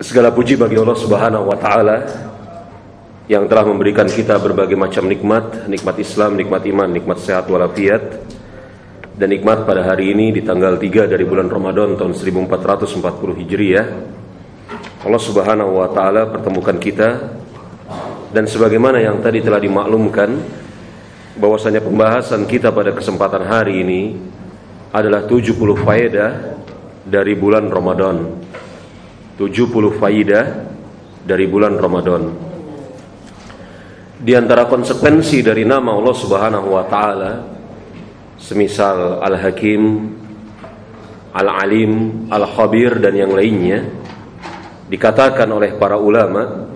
Segala puji bagi Allah Subhanahu wa taala yang telah memberikan kita berbagai macam nikmat, nikmat Islam, nikmat iman, nikmat sehat walafiat, dan nikmat pada hari ini di tanggal 3 dari bulan Ramadan tahun 1440 Hijriah. Allah Subhanahu wa taala pertemukan kita, dan sebagaimana yang tadi telah dimaklumkan bahwasanya pembahasan kita pada kesempatan hari ini adalah 70 faedah dari bulan Ramadan. 70 faidah dari bulan Ramadan. Di antara konsekuensi dari nama Allah Subhanahu wa taala semisal Al-Hakim, Al-Alim, Al-Khabir dan yang lainnya, dikatakan oleh para ulama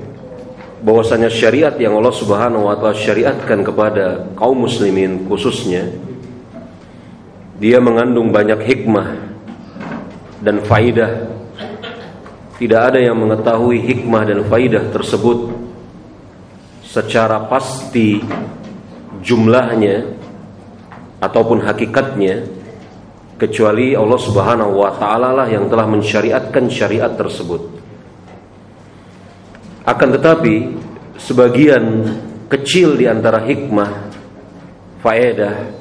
bahwasanya syariat yang Allah Subhanahu wa taala syariatkan kepada kaum muslimin khususnya, dia mengandung banyak hikmah dan faidah. Tidak ada yang mengetahui hikmah dan faidah tersebut secara pasti jumlahnya ataupun hakikatnya kecuali Allah Subhanahu wa taala lah yang telah mensyariatkan syariat tersebut. Akan tetapi sebagian kecil di antara hikmah, faedah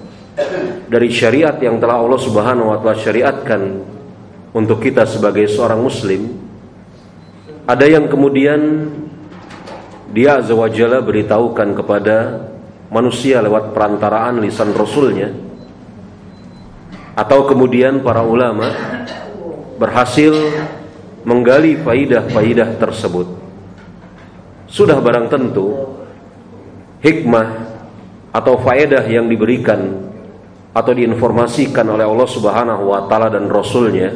dari syariat yang telah Allah Subhanahu wa taala syariatkan untuk kita sebagai seorang muslim, ada yang kemudian Dia Azza wa Jalla beritahukan kepada manusia lewat perantaraan lisan Rasulnya, atau kemudian para ulama berhasil menggali faidah-faidah tersebut. Sudah barang tentu hikmah atau faedah yang diberikan atau diinformasikan oleh Allah Subhanahu wa taala dan Rasulnya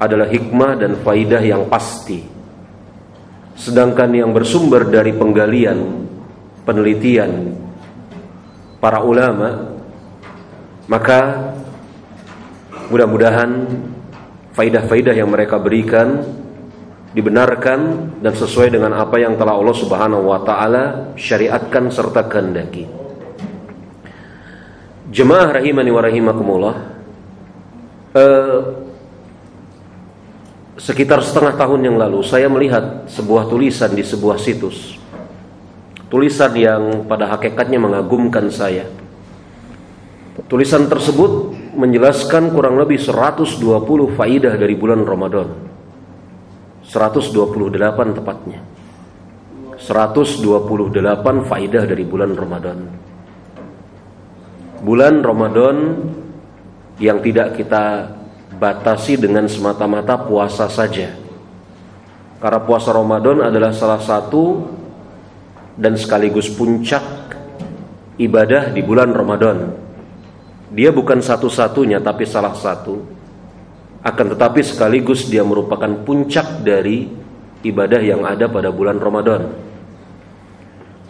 adalah hikmah dan faidah yang pasti. Sedangkan yang bersumber dari penggalian, penelitian para ulama, maka mudah-mudahan faidah-faidah yang mereka berikan dibenarkan dan sesuai dengan apa yang telah Allah Subhanahu wa taala syariatkan serta kehendaki. Jemaah rahimani wa rahimakumullah, sekitar setengah tahun yang lalu saya melihat sebuah tulisan di sebuah situs. Tulisan yang pada hakikatnya mengagumkan saya. Tulisan tersebut menjelaskan kurang lebih 120 faidah dari bulan Ramadan. 128 tepatnya. 128 faidah dari bulan Ramadan. Bulan Ramadan yang tidak kita batasi dengan semata-mata puasa saja, karena puasa Ramadan adalah salah satu dan sekaligus puncak ibadah di bulan Ramadan. Dia bukan satu-satunya tapi salah satu, akan tetapi sekaligus dia merupakan puncak dari ibadah yang ada pada bulan Ramadan.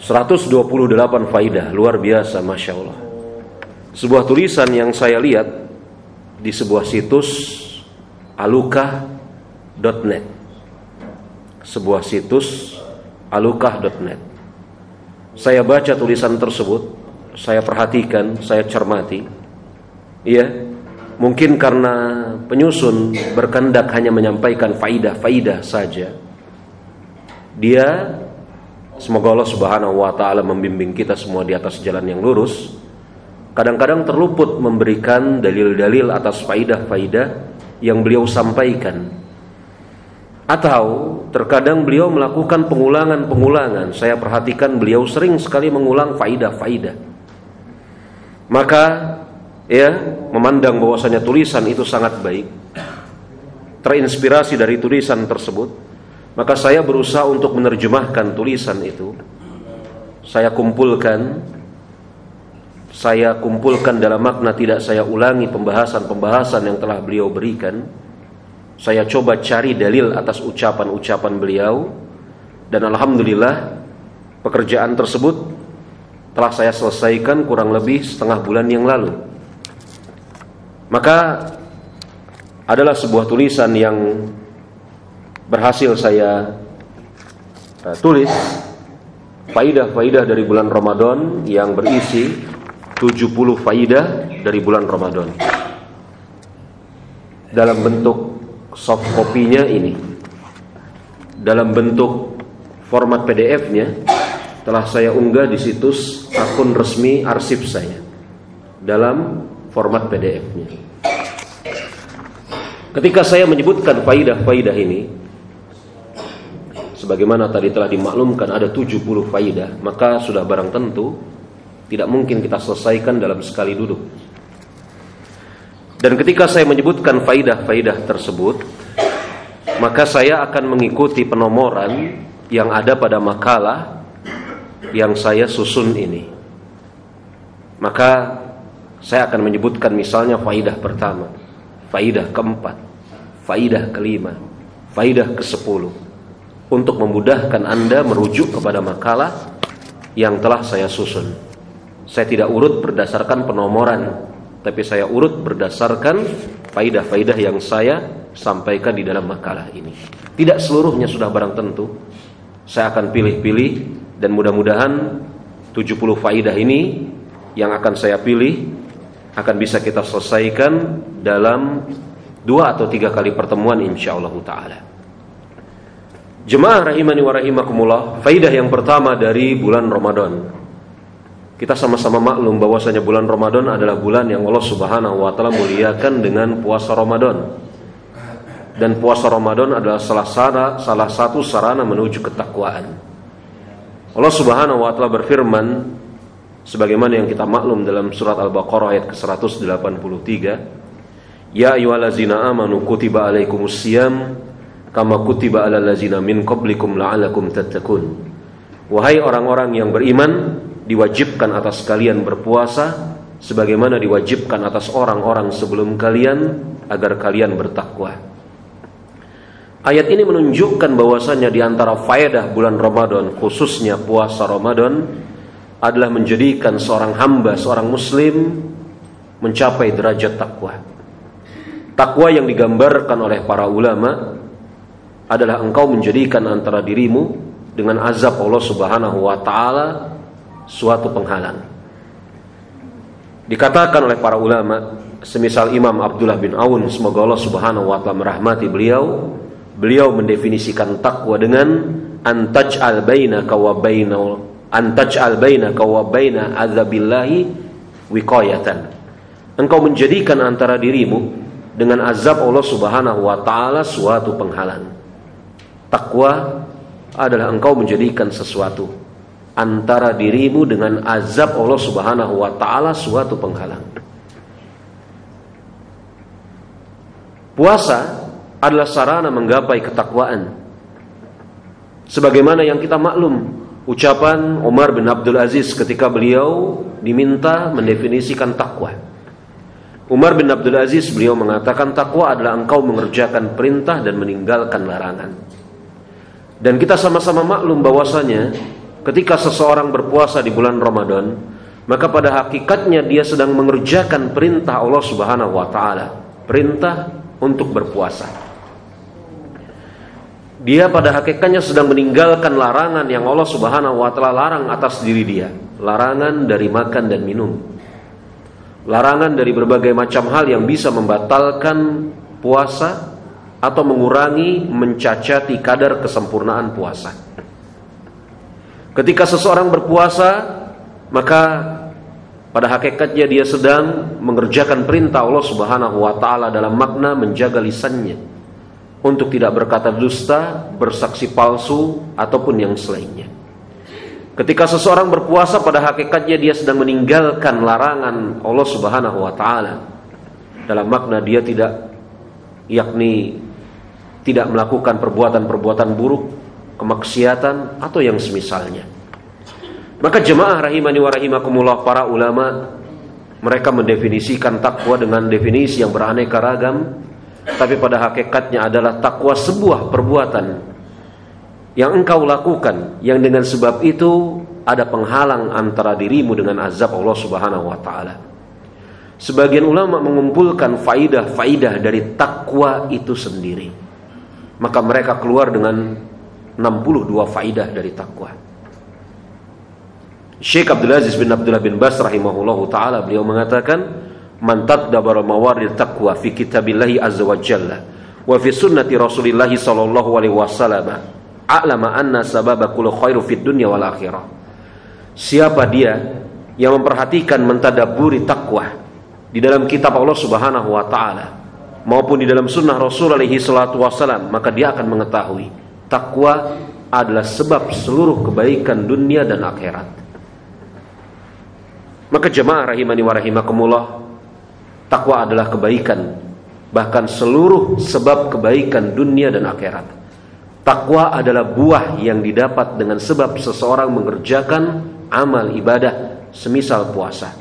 128 faidah, luar biasa, Masya Allah. Sebuah tulisan yang saya lihat di sebuah situs alukah.net. Sebuah situs alukah.net. Saya baca tulisan tersebut, saya perhatikan, saya cermati. Iya, mungkin karena penyusun berkehendak hanya menyampaikan faidah-faidah saja. Dia, semoga Allah Subhanahu wa taala membimbing kita semua di atas jalan yang lurus, kadang-kadang terluput memberikan dalil-dalil atas faidah-faidah yang beliau sampaikan. Atau terkadang beliau melakukan pengulangan-pengulangan. Saya perhatikan beliau sering sekali mengulang faidah-faidah. Maka memandang bahwasanya tulisan itu sangat baik, terinspirasi dari tulisan tersebut, maka saya berusaha untuk menerjemahkan tulisan itu. Saya kumpulkan dalam makna tidak saya ulangi pembahasan-pembahasan yang telah beliau berikan. Saya coba cari dalil atas ucapan-ucapan beliau, dan alhamdulillah pekerjaan tersebut telah saya selesaikan kurang lebih setengah bulan yang lalu. Maka adalah sebuah tulisan yang berhasil saya tulis, faidah-faidah dari bulan Ramadan yang berisi 70 faidah dari bulan Ramadan. Dalam bentuk soft copy-nya ini. dalam bentuk format PDF-nya telah saya unggah di situs akun resmi arsip saya dalam format PDF-nya. Ketika saya menyebutkan faidah-faidah ini, sebagaimana tadi telah dimaklumkan ada 70 faidah, maka sudah barang tentu tidak mungkin kita selesaikan dalam sekali duduk. Dan ketika saya menyebutkan faidah-faidah tersebut, maka saya akan mengikuti penomoran yang ada pada makalah yang saya susun ini. Maka saya akan menyebutkan misalnya faidah pertama, faidah keempat, faidah kelima, faidah ke-10, untuk memudahkan Anda merujuk kepada makalah yang telah saya susun. Saya tidak urut berdasarkan penomoran, tapi saya urut berdasarkan faidah-faidah yang saya sampaikan di dalam makalah ini. Tidak seluruhnya sudah barang tentu. Saya akan pilih-pilih dan mudah-mudahan 70 faidah ini yang akan saya pilih akan bisa kita selesaikan dalam 2 atau 3 kali pertemuan insyaallah taala. Jemaah rahimani wa rahimakumullah, faidah yang pertama dari bulan Ramadan. Kita sama-sama maklum bahwasanya bulan Ramadan adalah bulan yang Allah Subhanahu wa taala muliakan dengan puasa Ramadan. Dan puasa Ramadan adalah salah satu sarana menuju ketakwaan. Allah Subhanahu wa taala berfirman sebagaimana yang kita maklum dalam surat Al-Baqarah ayat ke-183, Ya ayyuhallazina amanu kutiba alaikumusiyam kama kutiba alal ladzina min qablikum la'allakum tattaqun. Wahai orang-orang yang beriman, diwajibkan atas kalian berpuasa sebagaimana diwajibkan atas orang-orang sebelum kalian agar kalian bertakwa. Ayat ini menunjukkan bahwasanya di antara faedah bulan Ramadan, khususnya puasa Ramadan, adalah menjadikan seorang hamba, seorang muslim mencapai derajat takwa. Takwa yang digambarkan oleh para ulama adalah engkau menjadikan antara dirimu dengan azab Allah Subhanahu wa taala suatu penghalang. Dikatakan oleh para ulama, semisal Imam Abdullah bin Aun, semoga Allah Subhanahu wa taala merahmati beliau, beliau mendefinisikan takwa dengan antaj'al bainaka wa baina azabillahi wiqayatan. Engkau menjadikan antara dirimu dengan azab Allah Subhanahu wa taala suatu penghalang. Takwa adalah engkau menjadikan sesuatu antara dirimu dengan azab Allah Subhanahu wa taala suatu penghalang. Puasa adalah sarana menggapai ketakwaan. Sebagaimana yang kita maklum ucapan Umar bin Abdul Aziz ketika beliau diminta mendefinisikan takwa. Umar bin Abdul Aziz beliau mengatakan takwa adalah engkau mengerjakan perintah dan meninggalkan larangan. Dan kita sama-sama maklum bahwasanya ketika seseorang berpuasa di bulan Ramadan, maka pada hakikatnya dia sedang mengerjakan perintah Allah Subhanahu wa taala, perintah untuk berpuasa. Dia pada hakikatnya sedang meninggalkan larangan yang Allah Subhanahu wa taala larang atas diri dia, larangan dari makan dan minum. Larangan dari berbagai macam hal yang bisa membatalkan puasa atau mengurangi, mencacati kadar kesempurnaan puasa. Ketika seseorang berpuasa, maka pada hakikatnya dia sedang mengerjakan perintah Allah Subhanahu wa taala dalam makna menjaga lisannya untuk tidak berkata dusta, bersaksi palsu ataupun yang selainnya. Ketika seseorang berpuasa, pada hakikatnya dia sedang meninggalkan larangan Allah Subhanahu wa taala dalam makna dia tidak melakukan perbuatan-perbuatan buruk, kemaksiatan atau yang semisalnya. Maka jemaah rahimani wa rahimakumullah, para ulama mereka mendefinisikan takwa dengan definisi yang beraneka ragam, tapi pada hakikatnya adalah takwa sebuah perbuatan yang engkau lakukan yang dengan sebab itu ada penghalang antara dirimu dengan azab Allah Subhanahu wa taala. Sebagian ulama mengumpulkan faidah-faidah dari takwa itu sendiri. Maka mereka keluar dengan 62 faidah dari takwa. Syekh Abdul Aziz bin Abdullah bin Bas rahimahullahu taala beliau mengatakan, "Man tadabbara mawarid taqwa fi kitabillahi azza wa jalla wa fi sunnati Rasulillah sallallahu alaihi wasallam a'lama anna sababa kullu khairu fid dunya wal akhirah. Siapa dia yang memperhatikan, mentadabburi takwa di dalam kitab Allah Subhanahu wa taala maupun di dalam sunnah Rasul alaihi salatu wasalam, maka dia akan mengetahui takwa adalah sebab seluruh kebaikan dunia dan akhirat. Maka jemaah rahimani wa rahimakumullah, takwa adalah kebaikan, bahkan seluruh sebab kebaikan dunia dan akhirat. Takwa adalah buah yang didapat dengan sebab seseorang mengerjakan amal ibadah semisal puasa.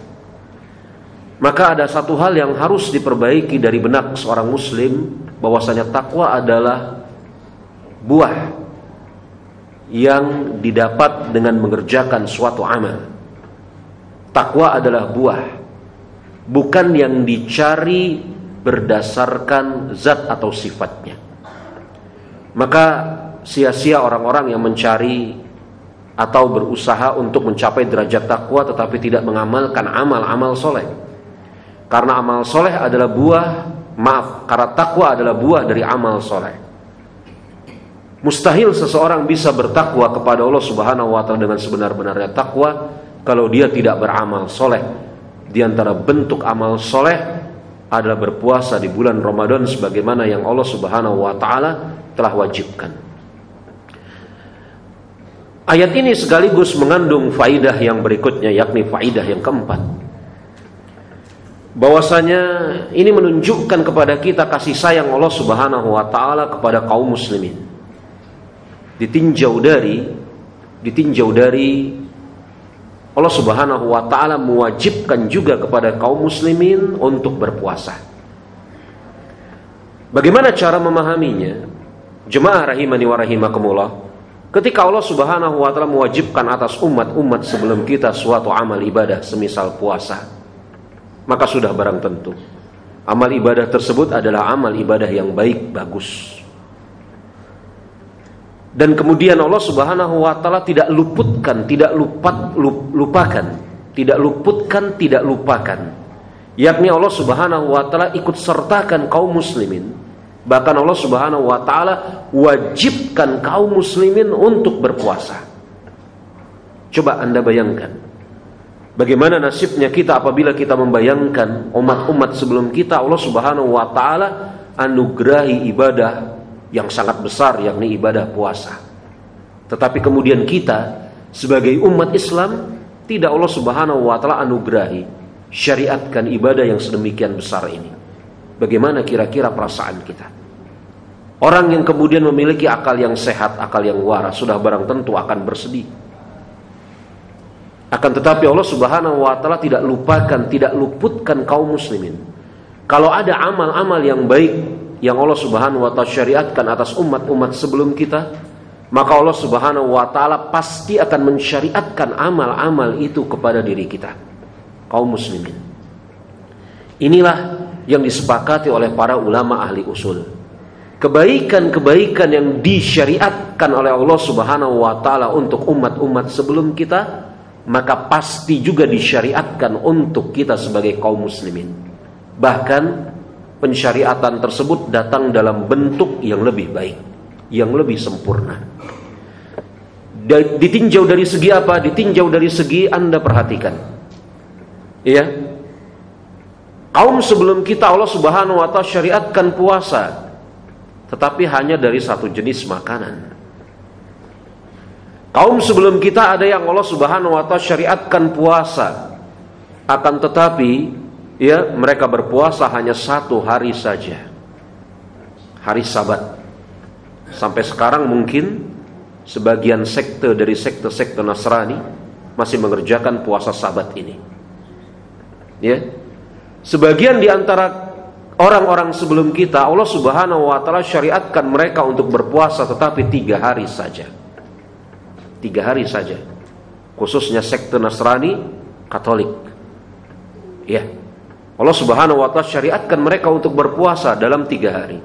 Maka ada satu hal yang harus diperbaiki dari benak seorang muslim, bahwasanya takwa adalah buah yang didapat dengan mengerjakan suatu amal. Takwa adalah buah, bukan yang dicari berdasarkan zat atau sifatnya. Maka sia-sia orang-orang yang mencari atau berusaha untuk mencapai derajat takwa tetapi tidak mengamalkan amal-amal soleh. Karena amal soleh adalah karena takwa adalah buah dari amal soleh. Mustahil seseorang bisa bertakwa kepada Allah Subhanahu wa taala dengan sebenar-benarnya takwa kalau dia tidak beramal soleh. Di antara bentuk amal soleh adalah berpuasa di bulan Ramadan sebagaimana yang Allah Subhanahu wa taala telah wajibkan. Ayat ini sekaligus mengandung faidah yang berikutnya, yakni faidah yang keempat. Bahwasanya ini menunjukkan kepada kita kasih sayang Allah Subhanahu wa taala kepada kaum muslimin. Ditinjau dari Allah Subhanahu wa taala mewajibkan juga kepada kaum muslimin untuk berpuasa. Bagaimana cara memahaminya? Jemaah rahimani wa rahimakumullah, ketika Allah Subhanahu wa taala mewajibkan atas umat-umat sebelum kita suatu amal ibadah semisal puasa, maka sudah barang tentu amal ibadah tersebut adalah amal ibadah yang baik, bagus. Dan kemudian Allah Subhanahu wa taala tidak lupakan, yakni Allah Subhanahu wa taala ikut sertakan kaum muslimin. Bahkan Allah Subhanahu wa taala wajibkan kaum muslimin untuk berpuasa. Coba Anda bayangkan, bagaimana nasibnya kita apabila kita membayangkan umat-umat sebelum kita Allah Subhanahu wa taala anugerahi ibadah yang sangat besar, yakni ibadah puasa. Tetapi kemudian kita sebagai umat Islam tidak Allah Subhanahu wa taala anugerahi, syariatkan ibadah yang sedemikian besar ini. Bagaimana kira-kira perasaan kita? Orang yang kemudian memiliki akal yang sehat, akal yang waras, sudah barang tentu akan bersedih. Akan tetapi Allah Subhanahu wa taala tidak luputkan kaum muslimin. Kalau ada amal-amal yang baik yang Allah Subhanahu wa taala syariatkan atas umat-umat sebelum kita, maka Allah Subhanahu wa taala pasti akan mensyariatkan amal-amal itu kepada diri kita, kaum muslimin. Inilah yang disepakati oleh para ulama ahli usul. Kebaikan-kebaikan yang disyariatkan oleh Allah Subhanahu wa taala untuk umat-umat sebelum kita, maka pasti juga disyariatkan untuk kita sebagai kaum muslimin. Bahkan pensyariatan tersebut datang dalam bentuk yang lebih baik, yang lebih sempurna. Ditinjau dari segi apa? Ditinjau dari segi Anda perhatikan. Ya. Kaum sebelum kita Allah Subhanahu wa taala syariatkan puasa, tetapi hanya dari satu jenis makanan. Kaum sebelum kita ada yang Allah Subhanahu wa taala syariatkan puasa, akan tetapi ya mereka berpuasa hanya satu hari saja, hari Sabat. Sampai sekarang mungkin sebagian sekte dari sekte-sekte Nasrani masih mengerjakan puasa Sabat ini. Ya, sebagian di antara orang-orang sebelum kita Allah Subhanahu wa taala syariatkan mereka untuk berpuasa tetapi 3 hari saja. 3 hari saja. Khususnya sekte Nasrani Katolik. Ya. Allah Subhanahu wa taala syariatkan mereka untuk berpuasa dalam 3 hari.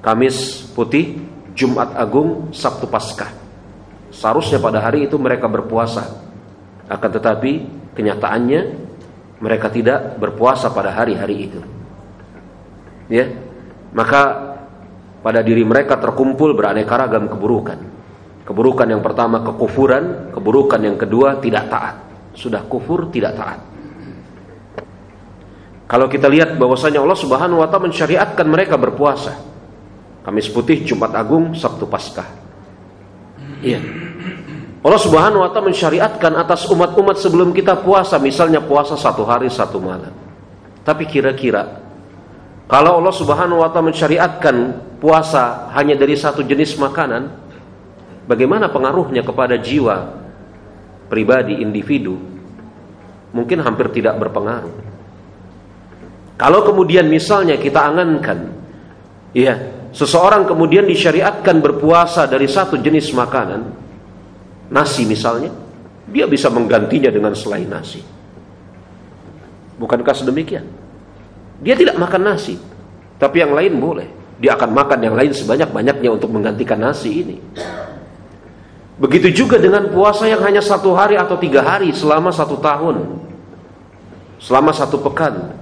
Kamis putih, Jumat Agung, Sabtu Paskah. Seharusnya pada hari itu mereka berpuasa. Akan tetapi kenyataannya mereka tidak berpuasa pada hari-hari itu. Ya. Maka pada diri mereka terkumpul beraneka ragam keburukan. Keburukan yang pertama kekufuran, keburukan yang kedua tidak taat. Sudah kufur, tidak taat. Kalau kita lihat bahwasanya Allah Subhanahu wa taala mensyariatkan mereka berpuasa. Kamis Putih, Jumat Agung, Sabtu Paskah. Iya. Allah Subhanahu wa taala mensyariatkan atas umat-umat sebelum kita puasa, misalnya puasa 1 hari 1 malam. Tapi kira-kira kalau Allah Subhanahu wa taala mensyariatkan puasa hanya dari satu jenis makanan, bagaimana pengaruhnya kepada jiwa pribadi individu? Mungkin hampir tidak berpengaruh. Kalau kemudian misalnya kita angankan, ya, seseorang kemudian disyariatkan berpuasa dari satu jenis makanan, nasi misalnya, dia bisa menggantinya dengan selain nasi. Bukankah sedemikian? Dia tidak makan nasi, tapi yang lain boleh. Dia akan makan yang lain sebanyak-banyaknya untuk menggantikan nasi ini. Begitu juga dengan puasa yang hanya 1 hari atau 3 hari selama 1 tahun, selama 1 pekan.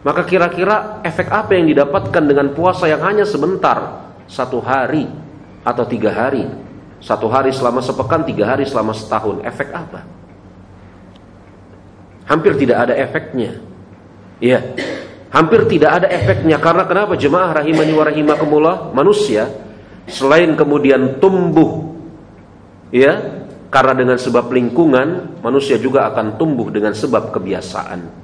Maka kira-kira efek apa yang didapatkan dengan puasa yang hanya sebentar, 1 hari atau 3 hari? 1 hari selama sepekan, 3 hari selama setahun. Efek apa? Hampir tidak ada efeknya. Iya, hampir tidak ada efeknya. Karena kenapa? Jemaah rahimani wa rahimakumullah, manusia selain kemudian tumbuh, ya, karena dengan sebab lingkungan, manusia juga akan tumbuh dengan sebab kebiasaan.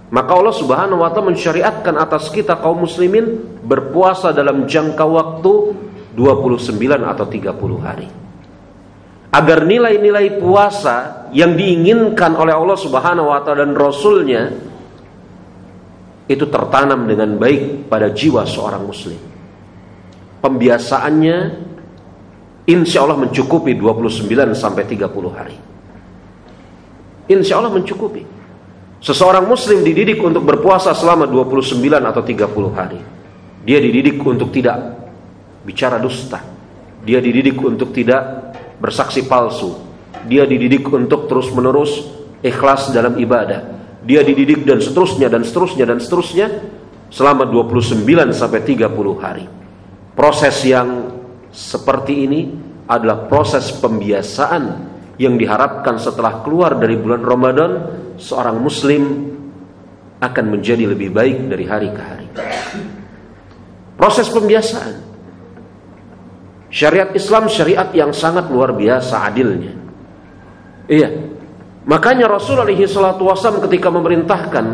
Maka Allah Subhanahu wa taala mensyariatkan atas kita kaum muslimin berpuasa dalam jangka waktu 29 atau 30 hari. Agar nilai-nilai puasa yang diinginkan oleh Allah Subhanahu wa taala dan Rasulnya itu tertanam dengan baik pada jiwa seorang muslim. Pembiasaannya insya Allah mencukupi 29 sampai 30 hari. Insya Allah mencukupi. Seseorang muslim dididik untuk berpuasa selama 29 atau 30 hari. Dia dididik untuk tidak bicara dusta. Dia dididik untuk tidak bersaksi palsu. Dia dididik untuk terus-menerus ikhlas dalam ibadah. Dia dididik dan seterusnya dan seterusnya dan seterusnya selama 29 sampai 30 hari. Proses yang seperti ini adalah proses pembiasaan yang diharapkan setelah keluar dari bulan Ramadan, seorang muslim akan menjadi lebih baik dari hari ke hari. Proses pembiasaan. Syariat Islam syariat yang sangat luar biasa adilnya. Iya. Makanya Rasul alaihi salatu wasallam ketika memerintahkan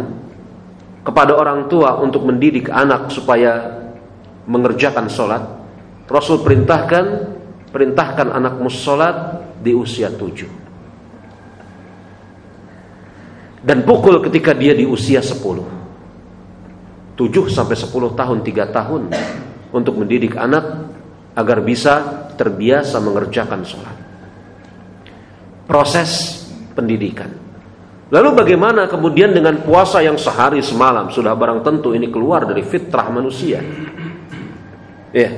kepada orang tua untuk mendidik anak supaya mengerjakan sholat, Rasul perintahkan anakmu sholat di usia 7. Dan pukul ketika dia di usia 10. 7 sampai 10 tahun, 3 tahun untuk mendidik anak agar bisa terbiasa mengerjakan sholat. Proses pendidikan. Lalu bagaimana kemudian dengan puasa yang sehari semalam? Sudah barang tentu ini keluar dari fitrah manusia. Ya.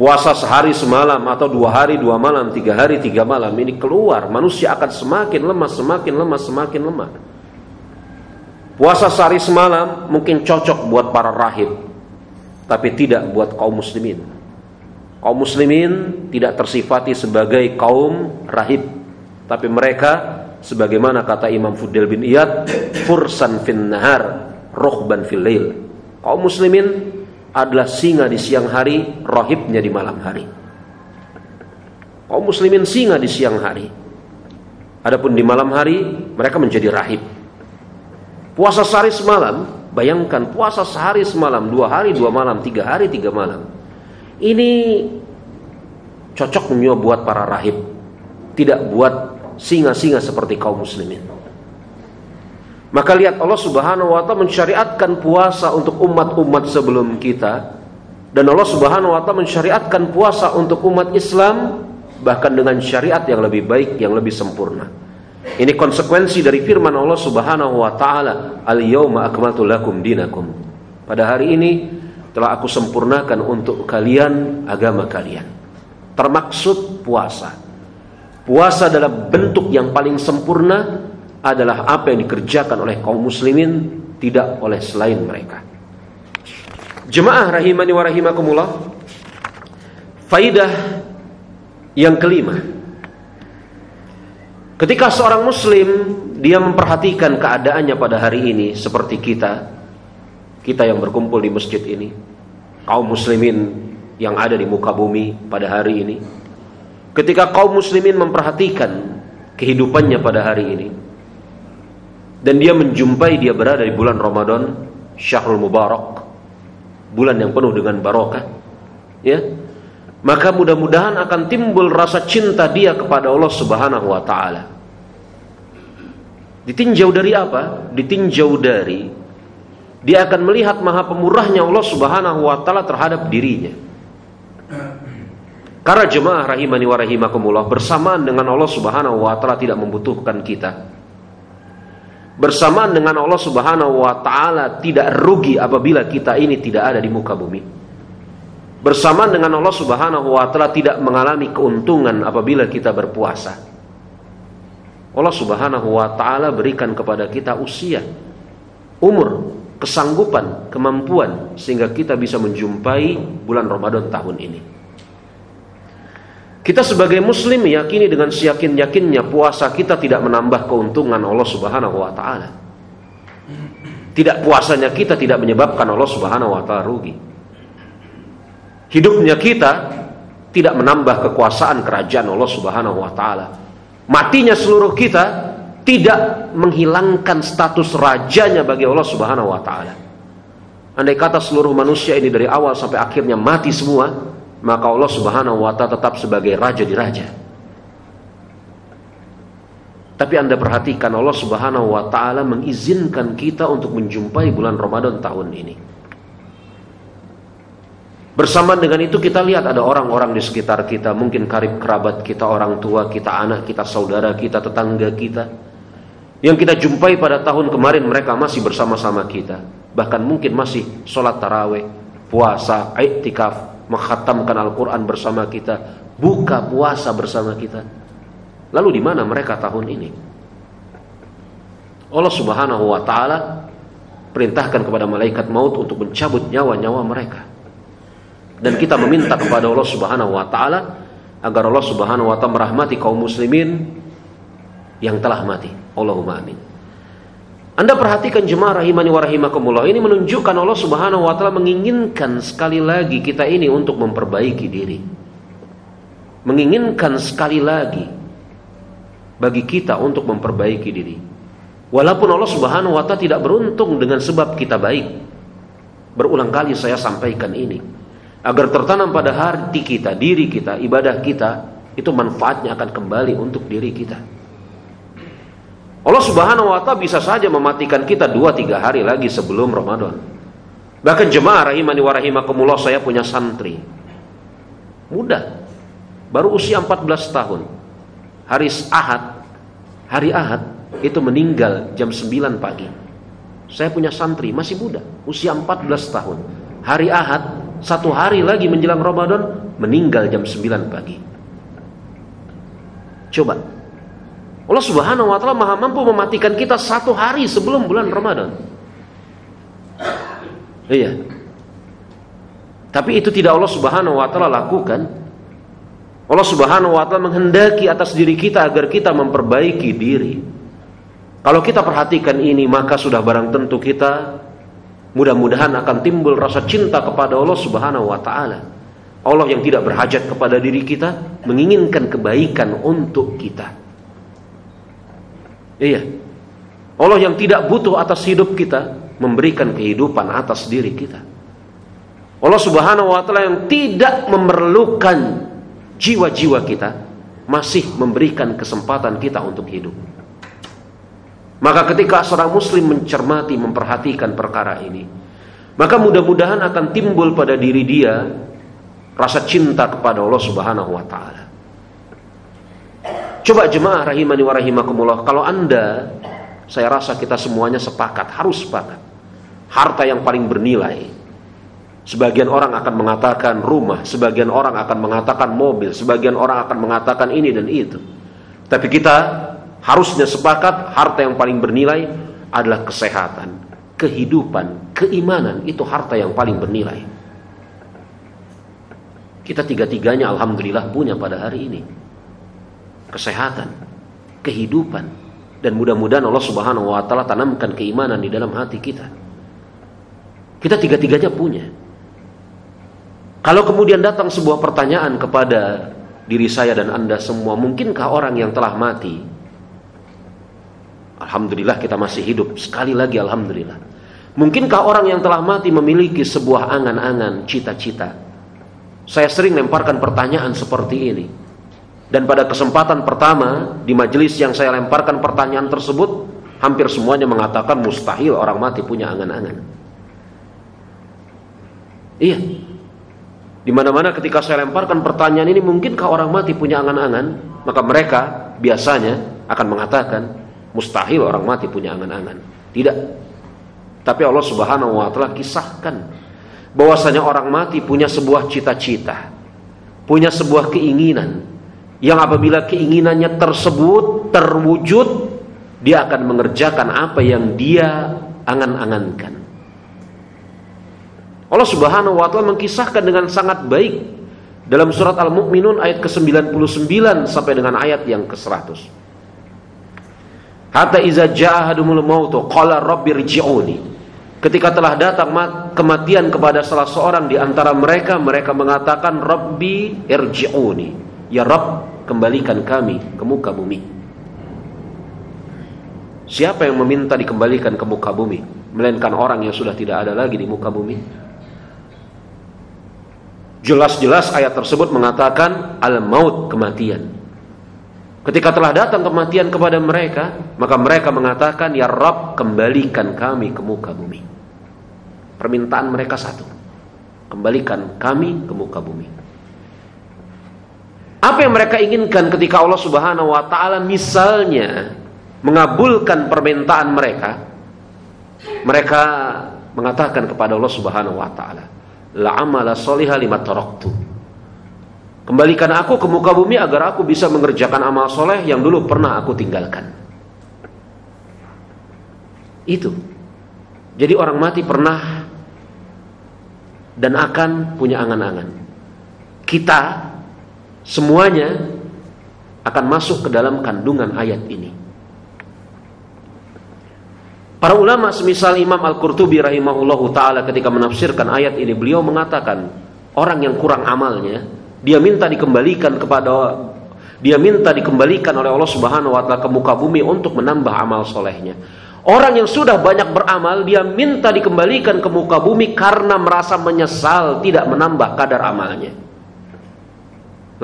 Puasa sehari semalam atau 2 hari 2 malam, 3 hari 3 malam ini keluar, manusia akan semakin lemah, semakin lemah, semakin lemah. Puasa sehari semalam mungkin cocok buat para rahib, tapi tidak buat kaum muslimin. Kaum muslimin tidak tersifati sebagai kaum rahib, tapi mereka sebagaimana kata Imam Fudail bin Iyad, fursan fin nahar, ruhban fil lail. Kaum muslimin adalah singa di siang hari, rahibnya di malam hari. Kaum muslimin singa di siang hari, adapun di malam hari mereka menjadi rahib. Puasa sehari semalam, bayangkan puasa sehari semalam, 2 hari 2 malam, 3 hari 3 malam. Ini cocok buat para rahib, tidak buat singa-singa seperti kaum muslimin. Maka lihat Allah Subhanahu wa taala mensyariatkan puasa untuk umat-umat sebelum kita, dan Allah Subhanahu wa taala mensyariatkan puasa untuk umat Islam bahkan dengan syariat yang lebih baik, yang lebih sempurna. Ini konsekuensi dari firman Allah Subhanahu wa taala, "Al-yauma akmaltu lakum dinakum." Pada hari ini telah aku sempurnakan untuk kalian agama kalian. Termaksud puasa. Puasa dalam bentuk yang paling sempurna adalah apa yang dikerjakan oleh kaum muslimin, tidak oleh selain mereka. Jemaah rahimani wa rahimakumullah, faidah Yang kelima, ketika seorang muslim dia memperhatikan keadaannya pada hari ini seperti kita yang berkumpul di masjid ini, kaum muslimin yang ada di muka bumi pada hari ini. Ketika kaum muslimin memperhatikan kehidupannya pada hari ini dan dia menjumpai dia berada di bulan Ramadan, Syahrul Mubarak, bulan yang penuh dengan barokah, ya, maka mudah-mudahan akan timbul rasa cinta dia kepada Allah Subhanahu wa taala. Ditinjau dari apa? Ditinjau dari dia akan melihat maha pemurahnya Allah Subhanahu wa taala terhadap dirinya. Karena jemaah rahimani wa rahimakumullah, bersamaan dengan Allah Subhanahu wa taala tidak membutuhkan kita. Bersamaan dengan Allah Subhanahu wa taala tidak rugi apabila kita ini tidak ada di muka bumi. Bersamaan dengan Allah Subhanahu wa taala tidak mengalami keuntungan apabila kita berpuasa. Allah Subhanahu wa taala berikan kepada kita usia, umur, kesanggupan, kemampuan sehingga kita bisa menjumpai bulan Ramadan tahun ini. Kita sebagai muslim meyakini dengan seyakin-yakinnya puasa kita tidak menambah keuntungan Allah Subhanahu wa taala. Tidak puasanya kita tidak menyebabkan Allah Subhanahu wa taala rugi. Hidupnya kita tidak menambah kekuasaan kerajaan Allah Subhanahu wa taala. Matinya seluruh kita tidak menghilangkan status rajanya bagi Allah Subhanahu wa taala. Andai kata seluruh manusia ini dari awal sampai akhirnya mati semua, maka Allah Subhanahu wa taala tetap sebagai raja di raja. Tapi Anda perhatikan, Allah Subhanahu wa taala mengizinkan kita untuk menjumpai bulan Ramadan tahun ini. Bersamaan dengan itu kita lihat ada orang-orang di sekitar kita, mungkin karib kerabat kita, orang tua kita, anak kita, saudara kita, tetangga kita, yang kita jumpai pada tahun kemarin mereka masih bersama-sama kita, bahkan mungkin masih sholat tarawih, puasa, iktikaf, mengkhatamkan Al-Quran bersama kita, buka puasa bersama kita. Lalu di mana mereka tahun ini? Allah Subhanahu wa taala perintahkan kepada malaikat maut untuk mencabut nyawa-nyawa mereka. Dan kita meminta kepada Allah Subhanahu wa taala agar Allah Subhanahu wa taala merahmati kaum muslimin yang telah mati. Allahumma amin. Anda perhatikan jemaah rahimani wa rahimakumullah, ini menunjukkan Allah Subhanahu wa taala menginginkan sekali lagi kita ini untuk memperbaiki diri. Menginginkan sekali lagi bagi kita untuk memperbaiki diri. Walaupun Allah Subhanahu wa taala tidak beruntung dengan sebab kita baik. Berulang kali saya sampaikan ini. Agar tertanam pada hati kita, diri kita, ibadah kita, itu manfaatnya akan kembali untuk diri kita. Allah Subhanahu wa ta'ala bisa saja mematikan kita 2-3 hari lagi sebelum Ramadan. Bahkan jemaah rahimani wa rahimakumullah, saya punya santri muda, baru usia 14 tahun. Hari Ahad itu meninggal jam 9 pagi. Saya punya santri masih muda, usia 14 tahun. Hari Ahad, 1 hari lagi menjelang Ramadan, meninggal jam 9 pagi. Coba, Allah Subhanahu wa ta'ala maha mampu mematikan kita 1 hari sebelum bulan Ramadan. Iya. Tapi itu tidak Allah Subhanahu wa ta'ala lakukan. Allah Subhanahu wa ta'ala menghendaki atas diri kita agar kita memperbaiki diri. Kalau kita perhatikan ini, maka sudah barang tentu kita mudah-mudahan akan timbul rasa cinta kepada Allah Subhanahu wa ta'ala. Allah yang tidak berhajat kepada diri kita, menginginkan kebaikan untuk kita. Iya. Allah yang tidak butuh atas hidup kita, memberikan kehidupan atas diri kita. Allah Subhanahu wa ta'ala yang tidak memerlukan jiwa-jiwa kita, masih memberikan kesempatan kita untuk hidup. Maka ketika seorang muslim mencermati, memperhatikan perkara ini, maka mudah-mudahan akan timbul pada diri dia rasa cinta kepada Allah Subhanahu wa ta'ala. Coba jemaah rahimani wa rahimakumullah, kalau Anda, saya rasa kita semuanya sepakat, harus sepakat, harta yang paling bernilai. Sebagian orang akan mengatakan rumah, sebagian orang akan mengatakan mobil, sebagian orang akan mengatakan ini dan itu. Tapi kita harusnya sepakat, harta yang paling bernilai adalah kesehatan, kehidupan, keimanan. Itu harta yang paling bernilai. Kita tiga-tiganya alhamdulillah punya pada hari ini kesehatan, kehidupan, dan mudah-mudahan Allah Subhanahu wa taala tanamkan keimanan di dalam hati kita. Kita tiga-tiganya punya. Kalau kemudian datang sebuah pertanyaan kepada diri saya dan Anda semua, mungkinkah orang yang telah mati? Alhamdulillah kita masih hidup. Sekali lagi alhamdulillah. Mungkinkah orang yang telah mati memiliki sebuah angan-angan, cita-cita? Saya sering lemparkan pertanyaan seperti ini. Dan pada kesempatan pertama di majelis yang saya lemparkan pertanyaan tersebut, hampir semuanya mengatakan mustahil orang mati punya angan-angan. Iya. Di mana-mana ketika saya lemparkan pertanyaan ini, mungkinkah orang mati punya angan-angan? Maka mereka biasanya akan mengatakan mustahil orang mati punya angan-angan. Tidak. Tapi Allah Subhanahu wa taala kisahkan bahwasanya orang mati punya sebuah cita-cita, punya sebuah keinginan, yang apabila keinginannya tersebut terwujud, dia akan mengerjakan apa yang dia angan-angankan. Allah Subhanahu wa taala mengkisahkan dengan sangat baik dalam surat Al-Mu'minun ayat ke-99 sampai dengan ayat yang ke-100. Hatta iza jaa ahadumul mautu qala rabbirji'uni. Ketika telah datang kematian kepada salah seorang di antara mereka, mereka mengatakan Rabbi irji'uni. Ya Rabb, kembalikan kami ke muka bumi. Siapa yang meminta dikembalikan ke muka bumi? Melainkan orang yang sudah tidak ada lagi di muka bumi. Jelas-jelas ayat tersebut mengatakan al-maut, kematian. Ketika telah datang kematian kepada mereka, maka mereka mengatakan ya Rabb, kembalikan kami ke muka bumi. Permintaan mereka satu, kembalikan kami ke muka bumi. Apa yang mereka inginkan ketika Allah Subhanahu wa taala misalnya mengabulkan permintaan mereka? Mereka mengatakan kepada Allah Subhanahu wa taala, la amala sholiha lima taraktu. Kembalikan aku ke muka bumi agar aku bisa mengerjakan amal soleh yang dulu pernah aku tinggalkan. Itu. Jadi orang mati pernah dan akan punya angan-angan. Kita semuanya akan masuk ke dalam kandungan ayat ini. Para ulama semisal Imam Al-Qurtubi rahimahullahu ta'ala ketika menafsirkan ayat ini, beliau mengatakan orang yang kurang amalnya, dia minta dikembalikan oleh Allah Subhanahu wa taala ke muka bumi untuk menambah amal solehnya. Orang yang sudah banyak beramal, dia minta dikembalikan ke muka bumi karena merasa menyesal tidak menambah kadar amalnya.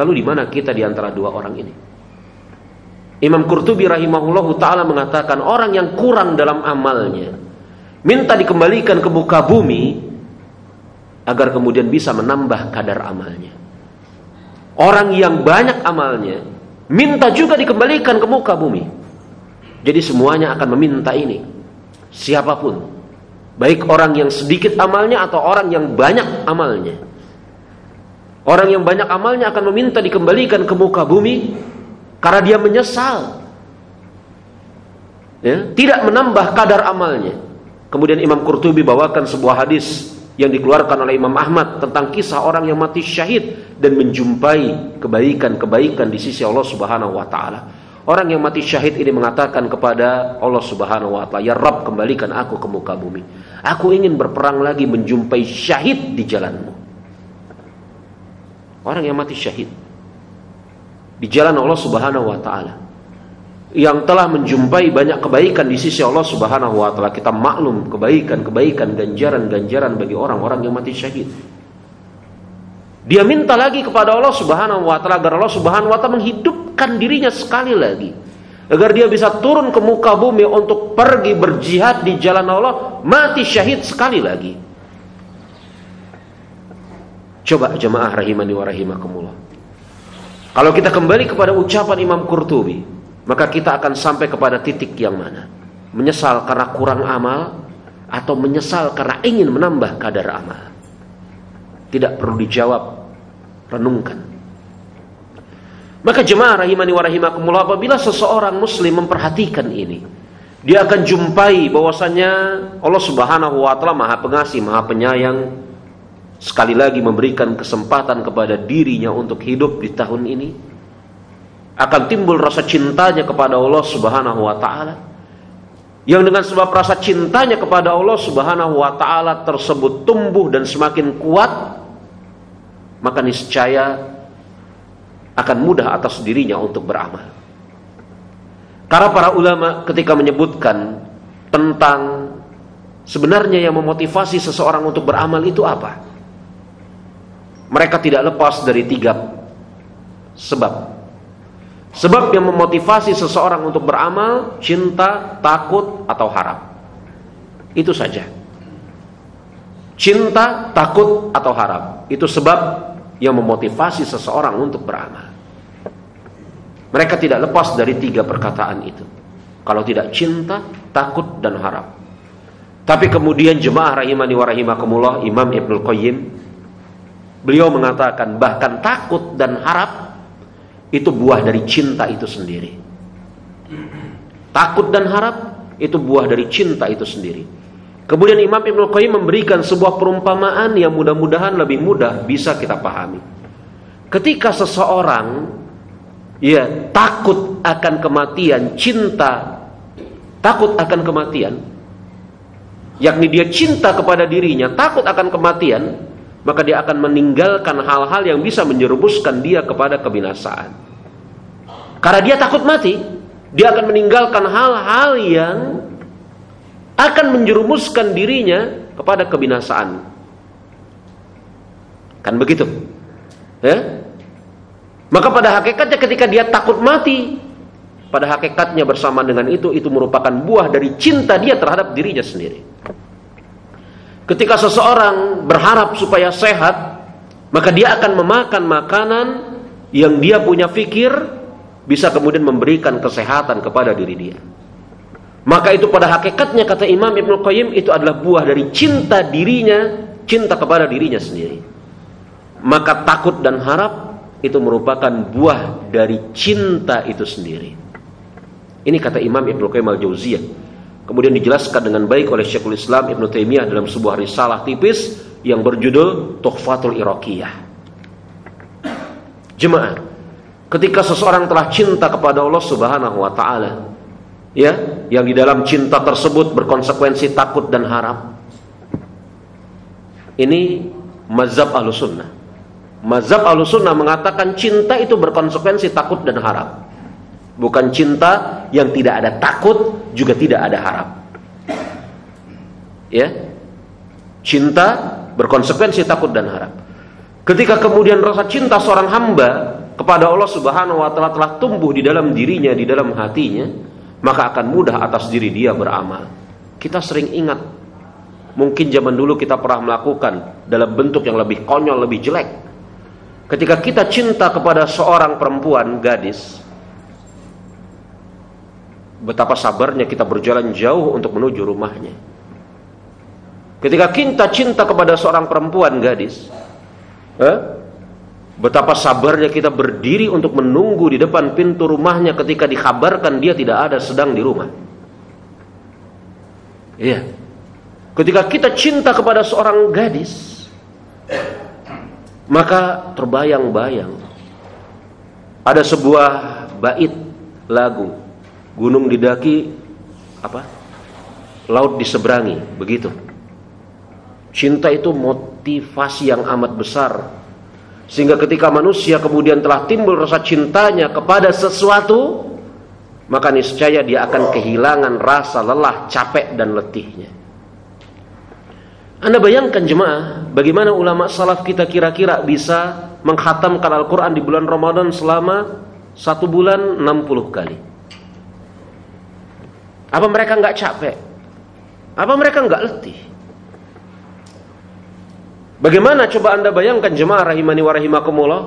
Lalu di mana kita di antara dua orang ini? Imam Qurtubi rahimahullahu ta'ala mengatakan orang yang kurang dalam amalnya minta dikembalikan ke muka bumi agar kemudian bisa menambah kadar amalnya. Orang yang banyak amalnya minta juga dikembalikan ke muka bumi. Jadi semuanya akan meminta ini. Siapapun, baik orang yang sedikit amalnya atau orang yang banyak amalnya. Orang yang banyak amalnya akan meminta dikembalikan ke muka bumi karena dia menyesal, ya, tidak menambah kadar amalnya. Kemudian Imam Qurtubi bawakan sebuah hadis yang dikeluarkan oleh Imam Ahmad tentang kisah orang yang mati syahid dan menjumpai kebaikan-kebaikan di sisi Allah Subhanahu wa taala. Orang yang mati syahid ini mengatakan kepada Allah Subhanahu wa taala, "Ya Rabb, kembalikan aku ke muka bumi. Aku ingin berperang lagi menjumpai syahid di jalan-Mu." Orang yang mati syahid di jalan Allah Subhanahu wa taala, yang telah menjumpai banyak kebaikan di sisi Allah Subhanahu wa taala. Kita maklum kebaikan-kebaikan, ganjaran-ganjaran bagi orang-orang yang mati syahid. Dia minta lagi kepada Allah Subhanahu wa taala agar Allah Subhanahu wa taala menghidupkan dirinya sekali lagi, agar dia bisa turun ke muka bumi untuk pergi berjihad di jalan Allah, mati syahid sekali lagi. Coba jemaah rahimani wa rahimakumullah. Kalau kita kembali kepada ucapan Imam Qurtubi, maka kita akan sampai kepada titik yang mana? Menyesal karena kurang amal atau menyesal karena ingin menambah kadar amal? Tidak perlu dijawab, renungkan. Maka jemaah rahimani wa rahimakumullah, apabila seseorang muslim memperhatikan ini, dia akan jumpai bahwasanya Allah Subhanahu wa taala Maha Pengasih, Maha Penyayang, sekali lagi memberikan kesempatan kepada dirinya untuk hidup di tahun ini, akan timbul rasa cintanya kepada Allah Subhanahu wa taala. Yang dengan sebab rasa cintanya kepada Allah Subhanahu wa taala tersebut tumbuh dan semakin kuat, maka niscaya akan mudah atas dirinya untuk beramal. Karena para ulama ketika menyebutkan tentang sebenarnya yang memotivasi seseorang untuk beramal itu apa, mereka tidak lepas dari 3 sebab. Sebab yang memotivasi seseorang untuk beramal: cinta, takut, atau harap. Itu saja. Cinta, takut, atau harap. Itu sebab yang memotivasi seseorang untuk beramal. Mereka tidak lepas dari 3 perkataan itu. Kalau tidak cinta, takut, dan harap. Tapi kemudian jemaah rahimani wa rahimakumullah, Imam Ibnul Qayyim, beliau mengatakan bahkan takut dan harap itu buah dari cinta itu sendiri. Takut dan harap itu buah dari cinta itu sendiri. Kemudian Imam Ibnul Qayyim memberikan sebuah perumpamaan yang mudah-mudahan lebih mudah bisa kita pahami. Ketika seseorang takut akan kematian, cinta, takut akan kematian, yakni dia cinta kepada dirinya, takut akan kematian, maka dia akan meninggalkan hal-hal yang bisa menjerumuskan dia kepada kebinasaan. Karena dia takut mati, dia akan meninggalkan hal-hal yang akan menjerumuskan dirinya kepada kebinasaan. Kan begitu? Ya? Maka pada hakikatnya ketika dia takut mati, pada hakikatnya bersama dengan itu merupakan buah dari cinta dia terhadap dirinya sendiri. Ketika seseorang berharap supaya sehat, maka dia akan memakan makanan yang dia punya fikir bisa kemudian memberikan kesehatan kepada diri dia. Maka itu pada hakikatnya kata Imam Ibnul Qayyim itu adalah buah dari cinta dirinya, cinta kepada dirinya sendiri. Maka takut dan harap itu merupakan buah dari cinta itu sendiri. Ini kata Imam Ibnul Qayyim al-Jauziyah. Kemudian dijelaskan dengan baik oleh Syekhul Islam Ibnu Taimiyah dalam sebuah risalah tipis yang berjudul Tuhfatul Iraqiyah. Jemaah, ketika seseorang telah cinta kepada Allah Subhanahu wa taala, yang di dalam cinta tersebut berkonsekuensi takut dan harap. Ini mazhab Ahlussunnah. Mazhab Ahlussunnah mengatakan cinta itu berkonsekuensi takut dan harap. Bukan cinta yang tidak ada takut juga tidak ada harap. Cinta berkonsekuensi takut dan harap. Ketika kemudian rasa cinta seorang hamba kepada Allah Subhanahu wa taala telah tumbuh di dalam dirinya, di dalam hatinya, maka akan mudah atas diri dia beramal. Kita sering ingat, mungkin zaman dulu kita pernah melakukan dalam bentuk yang lebih konyol, lebih jelek. Ketika kita cinta kepada seorang perempuan, gadis, betapa sabarnya kita berjalan jauh untuk menuju rumahnya. Ketika kita cinta kepada seorang perempuan, gadis, betapa sabarnya kita berdiri untuk menunggu di depan pintu rumahnya ketika dikabarkan dia tidak ada, sedang di rumah. Ketika kita cinta kepada seorang gadis, maka terbayang-bayang ada sebuah bait lagu, gunung didaki, laut diseberangi, begitu. Cinta itu motivasi yang amat besar, sehingga ketika manusia kemudian telah timbul rasa cintanya kepada sesuatu, maka niscaya dia akan kehilangan rasa lelah, capek, dan letihnya. Anda bayangkan jemaah, bagaimana ulama salaf kita kira-kira bisa mengkhatamkan Al-Quran di bulan Ramadan selama 1 bulan 60 kali. Apa mereka nggak capek? Apa mereka nggak letih? Bagaimana coba Anda bayangkan jemaah rahimani wa rahimakumullah,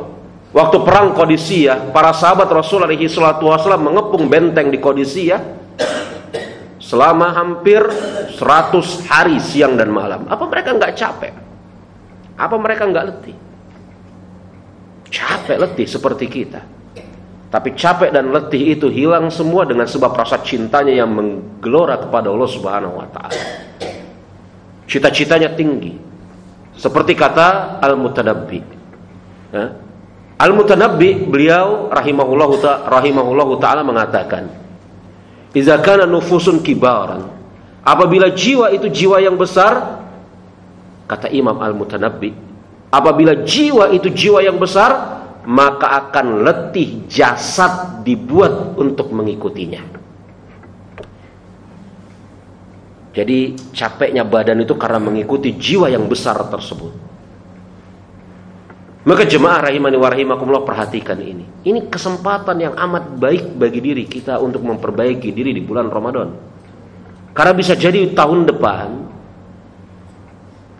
waktu perang Qadisiyah, para sahabat Rasul alaihi salatu wasallam mengepung benteng di Qadisiyah selama hampir 100 hari siang dan malam. Apa mereka nggak capek? Apa mereka nggak letih? Capek letih seperti kita. Tapi capek dan letih itu hilang semua dengan sebab rasa cintanya yang menggelora kepada Allah Subhanahu wa taala. Cita-citanya tinggi, Seperti kata Al-Mutanabbi. Al-Mutanabbi, beliau rahimahullahu ta'ala mengatakan, "Idza kana nufusun kibaran." Apabila jiwa itu jiwa yang besar, kata Imam Al-Mutanabbi, apabila jiwa itu jiwa yang besar, maka akan letih jasad dibuat untuk mengikutinya. Jadi capeknya badan itu karena mengikuti jiwa yang besar tersebut. Maka jemaah rahimani wa rahimakumullah, perhatikan ini. Ini kesempatan yang amat baik bagi diri kita untuk memperbaiki diri di bulan Ramadan. Karena bisa jadi tahun depan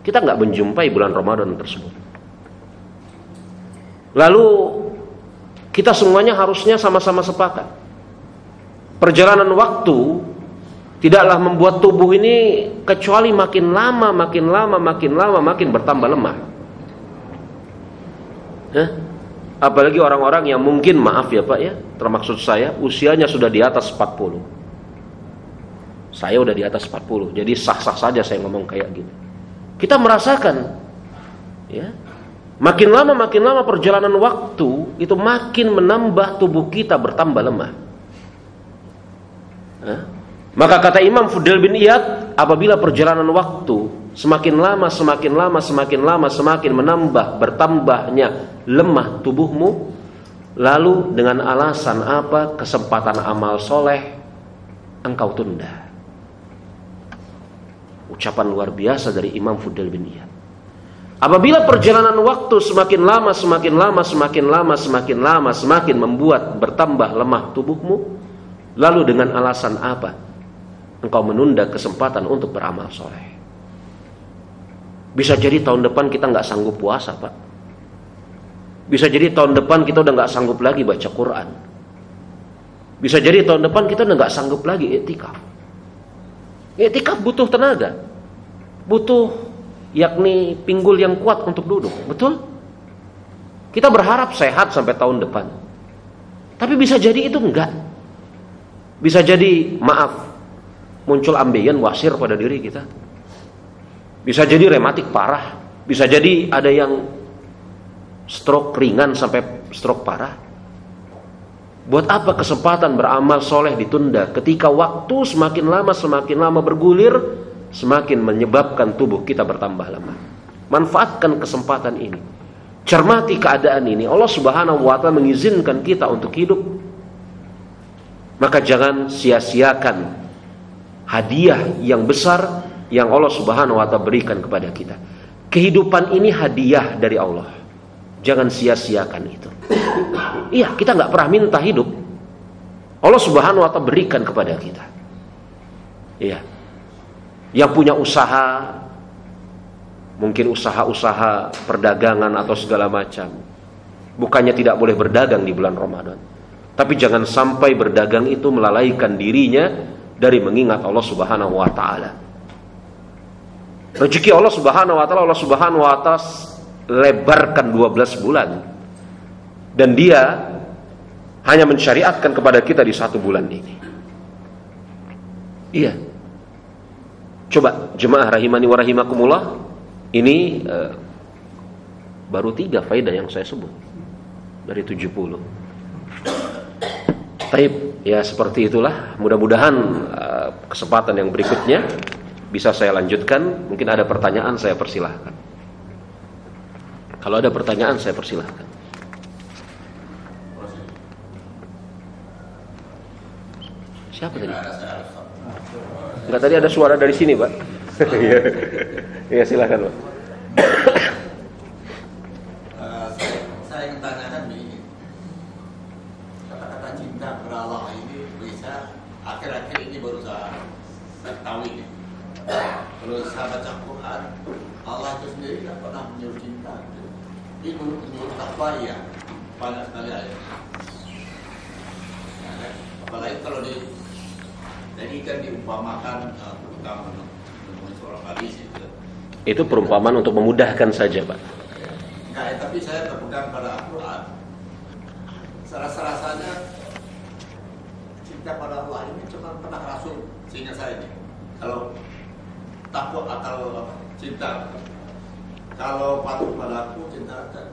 kita nggak menjumpai bulan Ramadan tersebut. Lalu kita semuanya harusnya sama-sama sepakat. Perjalanan waktu tidaklah membuat tubuh ini kecuali makin lama makin bertambah lemah. Apalagi orang-orang yang mungkin, maaf ya Pak ya, termaksud saya, usianya sudah di atas 40. Saya udah di atas 40, jadi sah-sah saja saya ngomong kayak gini. Kita merasakan, ya, makin lama perjalanan waktu itu makin menambah tubuh kita bertambah lemah. Maka kata Imam Fudail bin Iyad, apabila perjalanan waktu semakin lama semakin menambah bertambahnya lemah tubuhmu, lalu dengan alasan apa? Kesempatan amal soleh engkau tunda. Ucapan luar biasa dari Imam Fudail bin Iyad. Apabila perjalanan waktu semakin lama semakin membuat bertambah lemah tubuhmu, lalu dengan alasan apa? Engkau menunda kesempatan untuk beramal soleh. Bisa jadi tahun depan kita nggak sanggup puasa, Pak. Bisa jadi tahun depan kita udah nggak sanggup lagi baca Quran. Bisa jadi tahun depan kita udah nggak sanggup lagi i'tikaf. I'tikaf butuh tenaga, butuh yakni pinggul yang kuat untuk duduk, betul? Kita berharap sehat sampai tahun depan. Tapi bisa jadi itu enggak. Bisa jadi, maaf, muncul ambeien wasir pada diri kita. Bisa jadi rematik parah. Bisa jadi ada yang stroke ringan sampai stroke parah. Buat apa kesempatan beramal soleh ditunda ketika waktu semakin lama bergulir, semakin menyebabkan tubuh kita bertambah lemah. Manfaatkan kesempatan ini. Cermati keadaan ini. Allah Subhanahu wa ta'ala mengizinkan kita untuk hidup. Maka jangan sia-siakan hadiah yang besar yang Allah Subhanahu wa ta'ala berikan kepada kita. Kehidupan ini hadiah dari Allah. Jangan sia-siakan itu. Iya, kita nggak pernah minta hidup. Allah Subhanahu wa ta'ala berikan kepada kita. Iya. Yang punya usaha, mungkin usaha-usaha perdagangan atau segala macam, bukannya tidak boleh berdagang di bulan Ramadan. Tapi jangan sampai berdagang itu melalaikan dirinya dari mengingat Allah Subhanahu wa ta'ala. Rezeki Allah Subhanahu wa ta'ala lebarkan 12 bulan. Dan dia hanya mensyariatkan kepada kita di 1 bulan ini. Iya. Coba jemaah rahimani wa rahimakumullah, ini baru 3 faedah yang saya sebut dari 70. Taib, ya seperti itulah. Mudah-mudahan kesempatan yang berikutnya bisa saya lanjutkan. Mungkin ada pertanyaan, saya persilahkan. Kalau ada pertanyaan, saya persilahkan. Siapa tadi? Enggak, tadi ada suara dari sini, Pak. Iya, silakan, Pak. Saya ingin tanyakan begini. Kata-kata cinta kepada Allah ini bisa akhir-akhir ini baru saya tahu ini. Kalau saya baca Quran, Allah itu sendiri tidak pernah menyuruh cinta. Dia menyuruh takwa, ya. Banyak sekali ayatnya. Apalagi kalau dijadikan diumpamakan tukang menemui seorang gadis itu perumpamaan untuk memudahkan saja, Pak. Enggak, tapi saya terpegang pada Al-Quran. Rasa-rasanya cinta pada Allah ini cuma pernah rasul, sehingga saya ini kalau takwa atau cinta Kalau patuh padaku cinta akan.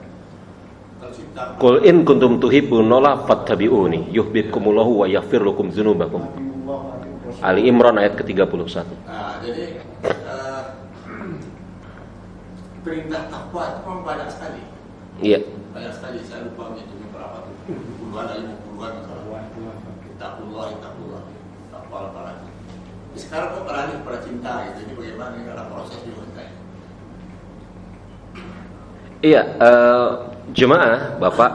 Kalau cinta. Qul in kuntum tuhibbunallaha fattabi'uni yuhibbukumullahu wa yaghfir lakum dzunubakum. Ali Imran ayat ke-31. Nah, jadi perintah takwa itu memang banyak sekali. Iya. Banyak sekali, saya lupa menghitungnya berapa tuh. Puluhan atau 50-an masalah. Takullah. Takwa apalagi. Sekarang kok beralih pada cinta gitu. Ini bagaimana ini ada proses juga kan? Iya, jemaah, Bapak,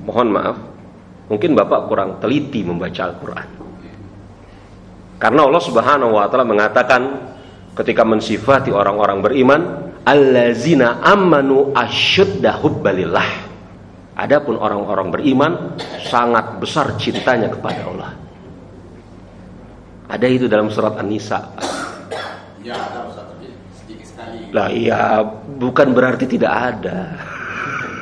mohon maaf, mungkin Bapak kurang teliti membaca Al-Quran. Karena Allah Subhanahu wa Ta'ala mengatakan ketika mensifati orang-orang beriman, allazina amanu asyudda hubbalillah. Adapun orang-orang beriman sangat besar cintanya kepada Allah. Ada itu dalam surat An-Nisa. Ya, ada Ustaz, tapi sedikit sekali. Lah iya, bukan berarti tidak ada.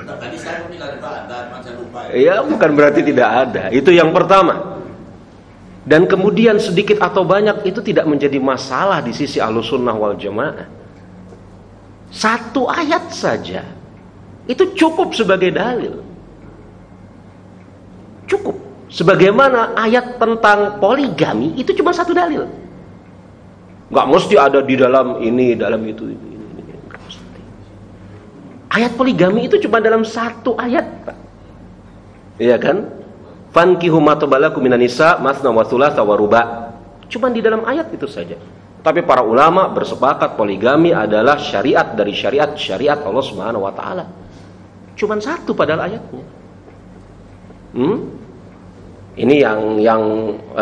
Tadi saya bilang ada, cuma saya lupa. Iya, bukan berarti tidak ada. Itu yang pertama. Dan kemudian sedikit atau banyak itu tidak menjadi masalah di sisi Ahlussunnah wal Jamaah. Satu ayat saja itu cukup sebagai dalil. Cukup. Sebagaimana ayat tentang poligami itu cuma satu dalil. Nggak mesti ada di dalam ini, dalam itu. Nggak mesti. Ayat poligami itu cuma dalam satu ayat, Pak. Iya kan? Fankihu ma tabalakum minan nisa masna wa thulatha wa ruba'. Cuma di dalam ayat itu saja. Tapi para ulama bersepakat poligami adalah syariat dari syariat Allah Subhanahu wa Ta'ala. Cuma satu padahal ayatnya. Ini yang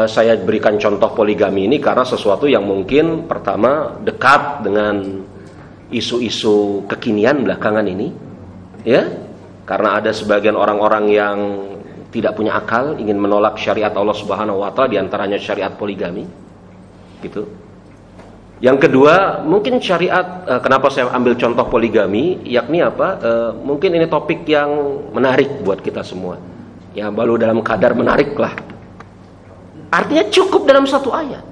saya berikan contoh poligami ini karena sesuatu yang mungkin pertama dekat dengan isu-isu kekinian belakangan ini, ya, karena ada sebagian orang-orang yang tidak punya akal ingin menolak syariat Allah Subhanahu wa Ta'ala, diantaranya syariat poligami, gitu. Yang kedua, mungkin syariat, kenapa saya ambil contoh poligami, yakni apa? Mungkin ini topik yang menarik buat kita semua. Ya, baru dalam kadar menarik lah. Artinya cukup dalam satu ayat.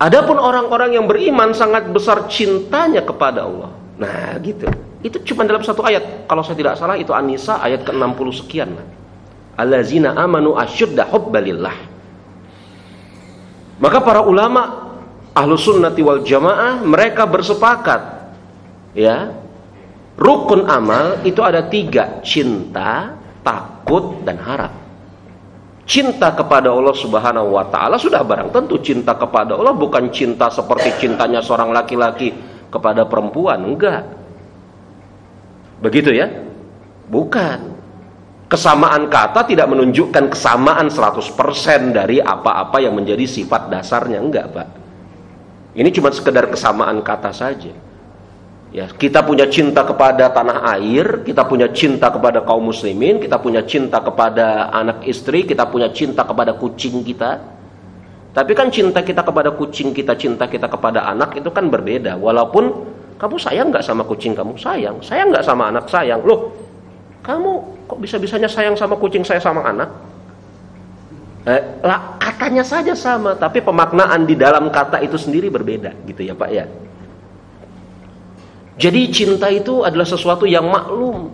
Adapun orang-orang yang beriman sangat besar cintanya kepada Allah. Nah, gitu. Itu cuma dalam satu ayat. Kalau saya tidak salah itu An-Nisa ayat ke-60 sekian. Allazina amanu asyudda hubbalillah. Maka para ulama Ahlussunnati wal Jamaah mereka bersepakat, ya, rukun amal itu ada 3: cinta, takut, dan harap. Cinta kepada Allah Subhanahu wa Ta'ala sudah barang tentu cinta kepada Allah, bukan cinta seperti cintanya seorang laki-laki kepada perempuan, enggak. Begitu ya? Bukan. Kesamaan kata tidak menunjukkan kesamaan 100% dari apa-apa yang menjadi sifat dasarnya, enggak, Pak. Ini cuma sekedar kesamaan kata saja. Ya, kita punya cinta kepada tanah air, kita punya cinta kepada kaum muslimin, kita punya cinta kepada anak istri, kita punya cinta kepada kucing kita. Tapi kan cinta kita kepada kucing kita, cinta kita kepada anak itu kan berbeda. Walaupun kamu sayang nggak sama kucing kamu? Sayang nggak sama anak? Sayang. Loh, kamu kok bisa-bisanya sayang sama kucing, saya sama anak? Katanya saja sama, tapi pemaknaan di dalam kata itu sendiri berbeda, gitu ya Pak ya. Jadi cinta itu adalah sesuatu yang maklum.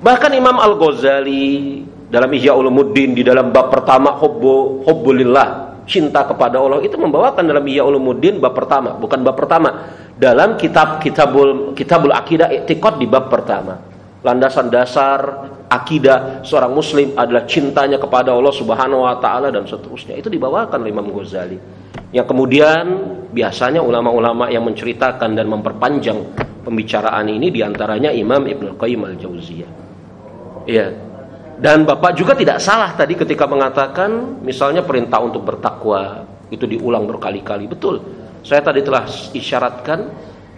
Bahkan Imam Al-Ghazali dalam Ihya Ulumuddin di dalam bab pertama hubbulillah, cinta kepada Allah, itu membawakan dalam Ihya Ulumuddin bab pertama, bukan bab pertama, dalam kitabul akidah i'tiqad di bab pertama. Landasan dasar akidah seorang muslim adalah cintanya kepada Allah Subhanahu wa Ta'ala dan seterusnya. Itu dibawakan oleh Imam Ghazali. Yang kemudian biasanya ulama-ulama yang menceritakan dan memperpanjang pembicaraan ini diantaranya Imam Ibnu Qayyim Al-Jauziyah. Iya. Dan Bapak juga tidak salah tadi ketika mengatakan misalnya perintah untuk bertakwa itu diulang berkali-kali. Betul. Saya tadi telah isyaratkan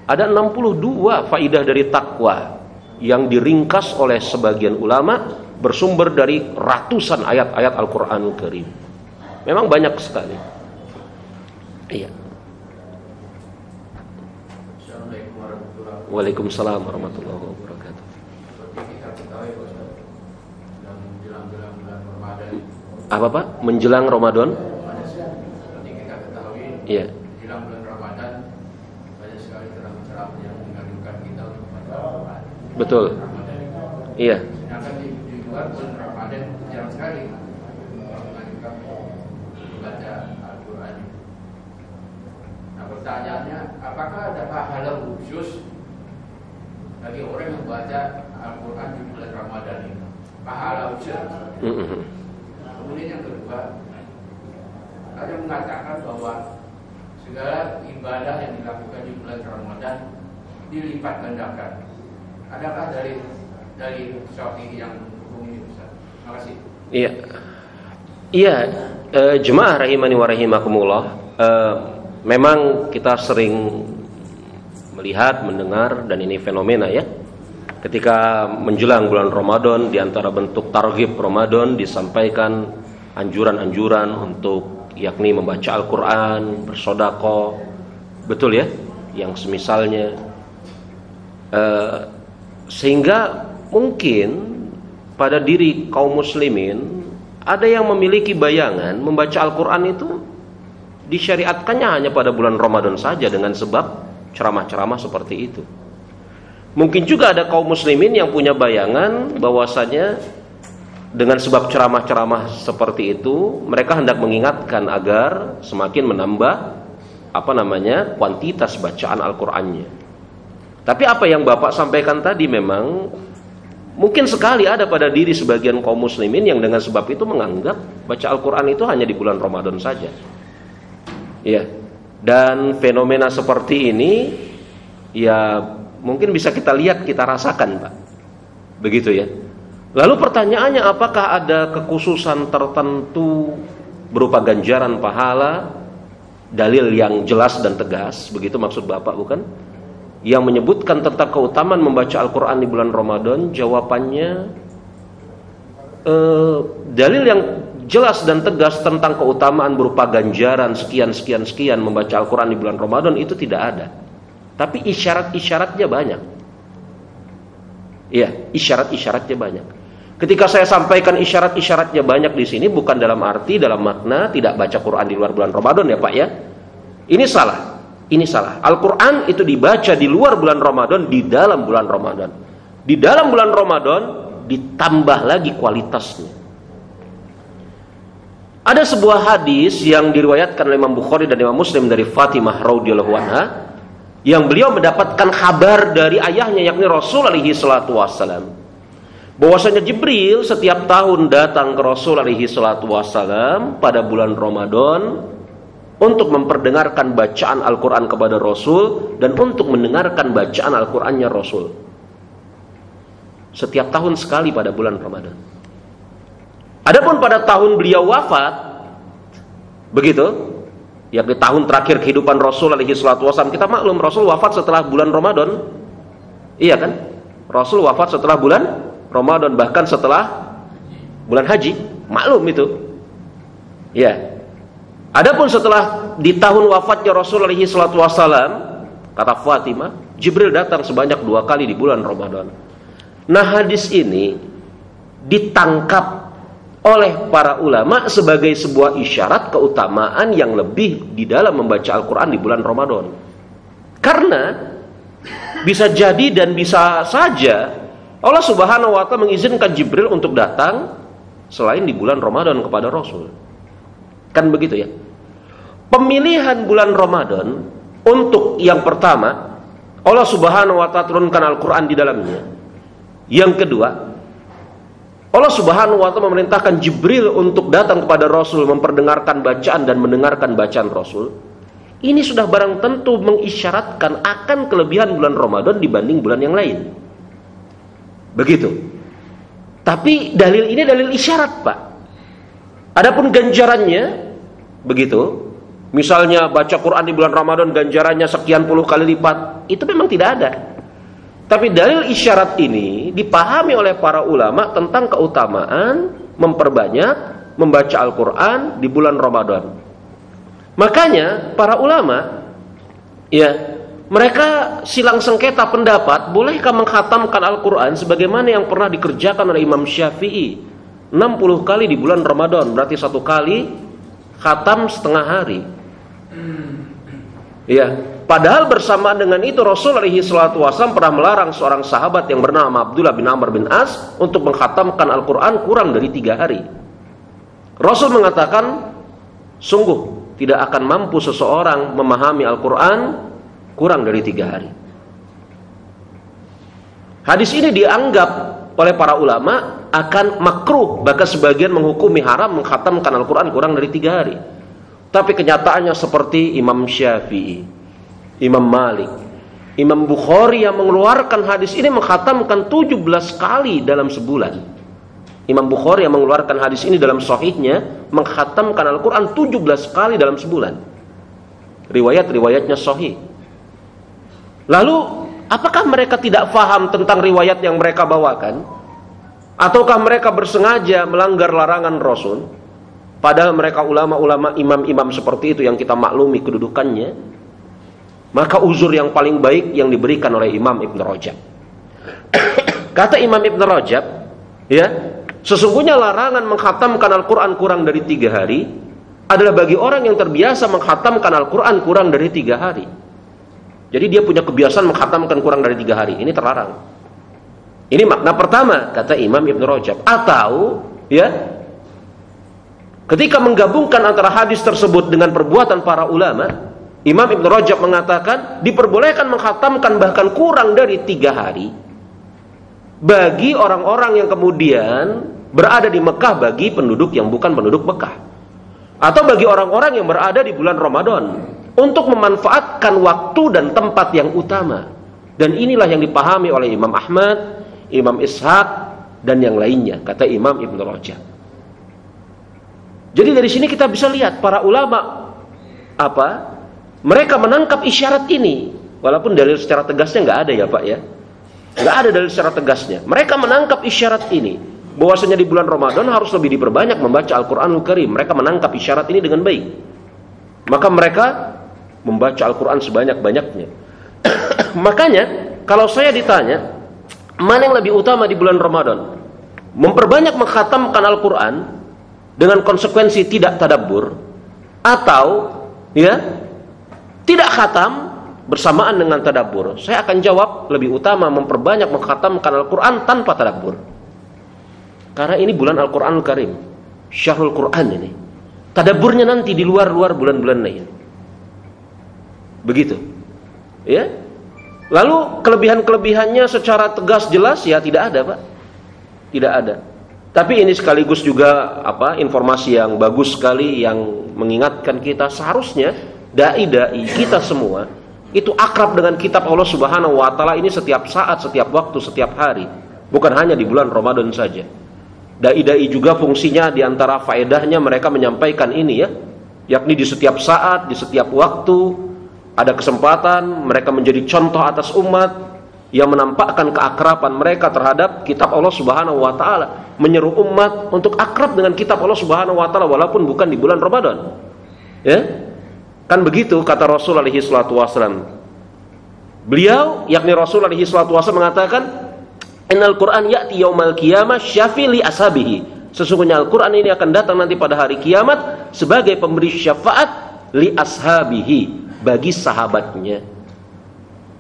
ada 62 faidah dari takwa yang diringkas oleh sebagian ulama bersumber dari ratusan ayat-ayat Al-Qur'anul Karim. Memang banyak sekali. Iya. Waalaikumsalam warahmatullahi wabarakatuh. Apa Pak? Menjelang Ramadan? Iya. Menjelang bulan Ramadan Betul. Iya. Sedangkan di luar bulan Ramadan jarang sekali mengajukan membaca Al-Quran. Nah pertanyaannya, apakah ada pahala khusus bagi orang yang membaca Al-Quran di bulan Ramadan ini? Pahala khusus. Kemudian yang kedua, ada yang mengatakan bahwa segala ibadah yang dilakukan di bulan Ramadan dilipat gandakan. Adakah dari Syafi'i yang hukum ini, Ustaz? Terima kasih. Iya. Iya, jemaah rahimani wa rahimakumullah. Memang kita sering melihat, mendengar, dan ini fenomena ya. Ketika menjelang bulan Ramadan, di antara bentuk targhib Ramadan disampaikan anjuran-anjuran untuk yakni membaca Al-Quran, bersedekah, betul ya, yang semisalnya, sehingga mungkin pada diri kaum muslimin ada yang memiliki bayangan membaca Al-Quran itu disyariatkannya hanya pada bulan Ramadan saja dengan sebab ceramah-ceramah seperti itu. Mungkin juga ada kaum muslimin yang punya bayangan bahwasanya dengan sebab ceramah-ceramah seperti itu mereka hendak mengingatkan agar semakin menambah kuantitas bacaan Al-Qur'annya. Tapi apa yang Bapak sampaikan tadi memang mungkin sekali ada pada diri sebagian kaum muslimin yang dengan sebab itu menganggap baca Al-Qur'an itu hanya di bulan Ramadan saja. Iya. Dan fenomena seperti ini ya mungkin bisa kita lihat, kita rasakan, Pak. Begitu ya. Lalu pertanyaannya, apakah ada kekhususan tertentu berupa ganjaran pahala, dalil yang jelas dan tegas, begitu maksud Bapak bukan? Yang menyebutkan tentang keutamaan membaca Al-Quran di bulan Ramadan? Jawabannya, dalil yang jelas dan tegas tentang keutamaan berupa ganjaran sekian membaca Al-Quran di bulan Ramadan itu tidak ada. Tapi isyarat-isyaratnya banyak. Iya, isyarat-isyaratnya banyak. Ketika saya sampaikan isyarat-isyaratnya banyak di sini, bukan dalam arti, dalam makna tidak baca Quran di luar bulan Ramadan ya Pak ya. Ini salah. Ini salah. Al-Quran itu dibaca di luar bulan Ramadan, di dalam bulan Ramadan. Di dalam bulan Ramadan ditambah lagi kualitasnya. Ada sebuah hadis yang diriwayatkan oleh Imam Bukhari dan Imam Muslim dari Fatimah radhiyallahu anha, yang beliau mendapatkan kabar dari ayahnya yakni Rasul alaihi salatu wassalam, bahwasanya Jibril setiap tahun datang ke Rasul alaihi salatu wassalam pada bulan Ramadan untuk memperdengarkan bacaan Al-Quran kepada Rasul dan untuk mendengarkan bacaan Al-Qurannya Rasul. Setiap tahun sekali pada bulan Ramadan. Adapun pada tahun beliau wafat, begitu, yakni tahun terakhir kehidupan Rasul alaihi salatu wasallam, kita maklum Rasul wafat setelah bulan Ramadan. Iya kan? Rasul wafat setelah bulan Ramadan, bahkan setelah bulan haji. Maklum itu. Ya. Adapun setelah di tahun wafatnya Rasul alaihi salatu wasallam, kata Fatimah, Jibril datang sebanyak 2 kali di bulan Ramadan. Nah, hadis ini ditangkap oleh para ulama sebagai sebuah isyarat keutamaan yang lebih di dalam membaca Al-Quran di bulan Ramadan. Karena bisa jadi dan bisa saja Allah Subhanahu wa ta'ala mengizinkan Jibril untuk datang selain di bulan Ramadan kepada Rasul. Kan begitu ya. Pemilihan bulan Ramadan untuk yang pertama, Allah Subhanahu wa ta'ala turunkan Al-Quran di dalamnya. Yang kedua, Allah Subhanahu wa ta'ala memerintahkan Jibril untuk datang kepada Rasul, memperdengarkan bacaan dan mendengarkan bacaan Rasul. Ini sudah barang tentu mengisyaratkan akan kelebihan bulan Ramadan dibanding bulan yang lain. Begitu. Tapi dalil ini dalil isyarat, Pak. Adapun ganjarannya, begitu. Misalnya baca Quran di bulan Ramadan ganjarannya sekian puluh kali lipat, itu memang tidak ada. Tapi dalil isyarat ini dipahami oleh para ulama tentang keutamaan memperbanyak membaca Al-Quran di bulan Ramadan. Makanya para ulama, ya, mereka silang sengketa pendapat, bolehkah mengkhatamkan Al-Quran sebagaimana yang pernah dikerjakan oleh Imam Syafi'i 60 kali di bulan Ramadan, berarti 1 kali khatam setengah hari. Ya, Padahal bersamaan dengan itu Rasul alaihi salatu wasallam pernah melarang seorang sahabat yang bernama Abdullah bin Amr bin As untuk mengkhatamkan Al-Quran kurang dari 3 hari. Rasul mengatakan, sungguh tidak akan mampu seseorang memahami Al-Quran kurang dari 3 hari. Hadis ini dianggap oleh para ulama akan makruh, bahkan sebagian menghukumi haram mengkhatamkan Al-Quran kurang dari 3 hari. Tapi kenyataannya seperti Imam Syafi'i, Imam Malik, Imam Bukhari yang mengeluarkan hadis ini mengkhatamkan 17 kali dalam sebulan. Imam Bukhari yang mengeluarkan hadis ini dalam sahihnya mengkhatamkan Al-Quran 17 kali dalam sebulan. Riwayat-riwayatnya sahih. Lalu apakah mereka tidak faham tentang riwayat yang mereka bawakan? Ataukah mereka bersengaja melanggar larangan Rasul? Padahal mereka ulama-ulama, imam-imam seperti itu yang kita maklumi kedudukannya. Maka uzur yang paling baik yang diberikan oleh Imam Ibn Rajab. Kata Imam Ibn Rajab, ya, sesungguhnya larangan mengkhatamkan Al-Quran kurang dari 3 hari adalah bagi orang yang terbiasa mengkhatamkan Al-Quran kurang dari 3 hari. Jadi dia punya kebiasaan mengkhatamkan kurang dari 3 hari. Ini terlarang. Ini makna pertama, kata Imam Ibn Rajab. Atau, ya, ketika menggabungkan antara hadis tersebut dengan perbuatan para ulama, Imam Ibn Rajab mengatakan diperbolehkan mengkhatamkan bahkan kurang dari 3 hari bagi orang-orang yang kemudian berada di Mekah, bagi penduduk yang bukan penduduk Mekah, atau bagi orang-orang yang berada di bulan Ramadan, untuk memanfaatkan waktu dan tempat yang utama. Dan inilah yang dipahami oleh Imam Ahmad, Imam Ishaq, dan yang lainnya, kata Imam Ibn Rajab. Jadi dari sini kita bisa lihat para ulama mereka menangkap isyarat ini, walaupun dalil secara tegasnya nggak ada ya Pak ya, nggak ada dalil secara tegasnya. Mereka menangkap isyarat ini, bahwasanya di bulan Ramadan harus lebih diperbanyak membaca Al-Quranul Karim. Mereka menangkap isyarat ini dengan baik, maka mereka membaca Al-Quran sebanyak-banyaknya. Makanya kalau saya ditanya mana yang lebih utama di bulan Ramadan, memperbanyak mengkhatamkan Al-Quran dengan konsekuensi tidak tadabbur, atau ya tidak khatam bersamaan dengan tadabbur, saya akan jawab lebih utama memperbanyak mengkhatamkan Al-Quran tanpa tadabbur. Karena ini bulan Al-Quranul Karim, Syahrul Quran ini. Tadabburnya nanti di luar bulan-bulan lain. Begitu. Ya. Lalu kelebihan-kelebihannya secara tegas jelas ya tidak ada, Pak. Tidak ada. Tapi ini sekaligus juga informasi yang bagus sekali yang mengingatkan kita seharusnya dai-dai kita semua itu akrab dengan kitab Allah Subhanahu wa taala ini setiap saat, setiap waktu, setiap hari, bukan hanya di bulan Ramadan saja. Dai-dai juga fungsinya di antara faedahnya mereka menyampaikan ini ya, yakni di setiap saat, di setiap waktu ada kesempatan mereka menjadi contoh atas umat yang menampakkan keakraban mereka terhadap kitab Allah Subhanahu wa taala, menyeru umat untuk akrab dengan kitab Allah Subhanahu wa taala walaupun bukan di bulan Ramadan. Ya? Kan begitu kata Rasul alaihi salatu wasallam. Beliau yakni Rasul alaihi salatu wasallam mengatakan, "Innal Qur'an ya'ti yaumal qiyamah syafi' li ashabihi." Sesungguhnya Al-Qur'an ini akan datang nanti pada hari kiamat sebagai pemberi syafaat li ashabihi, bagi sahabatnya.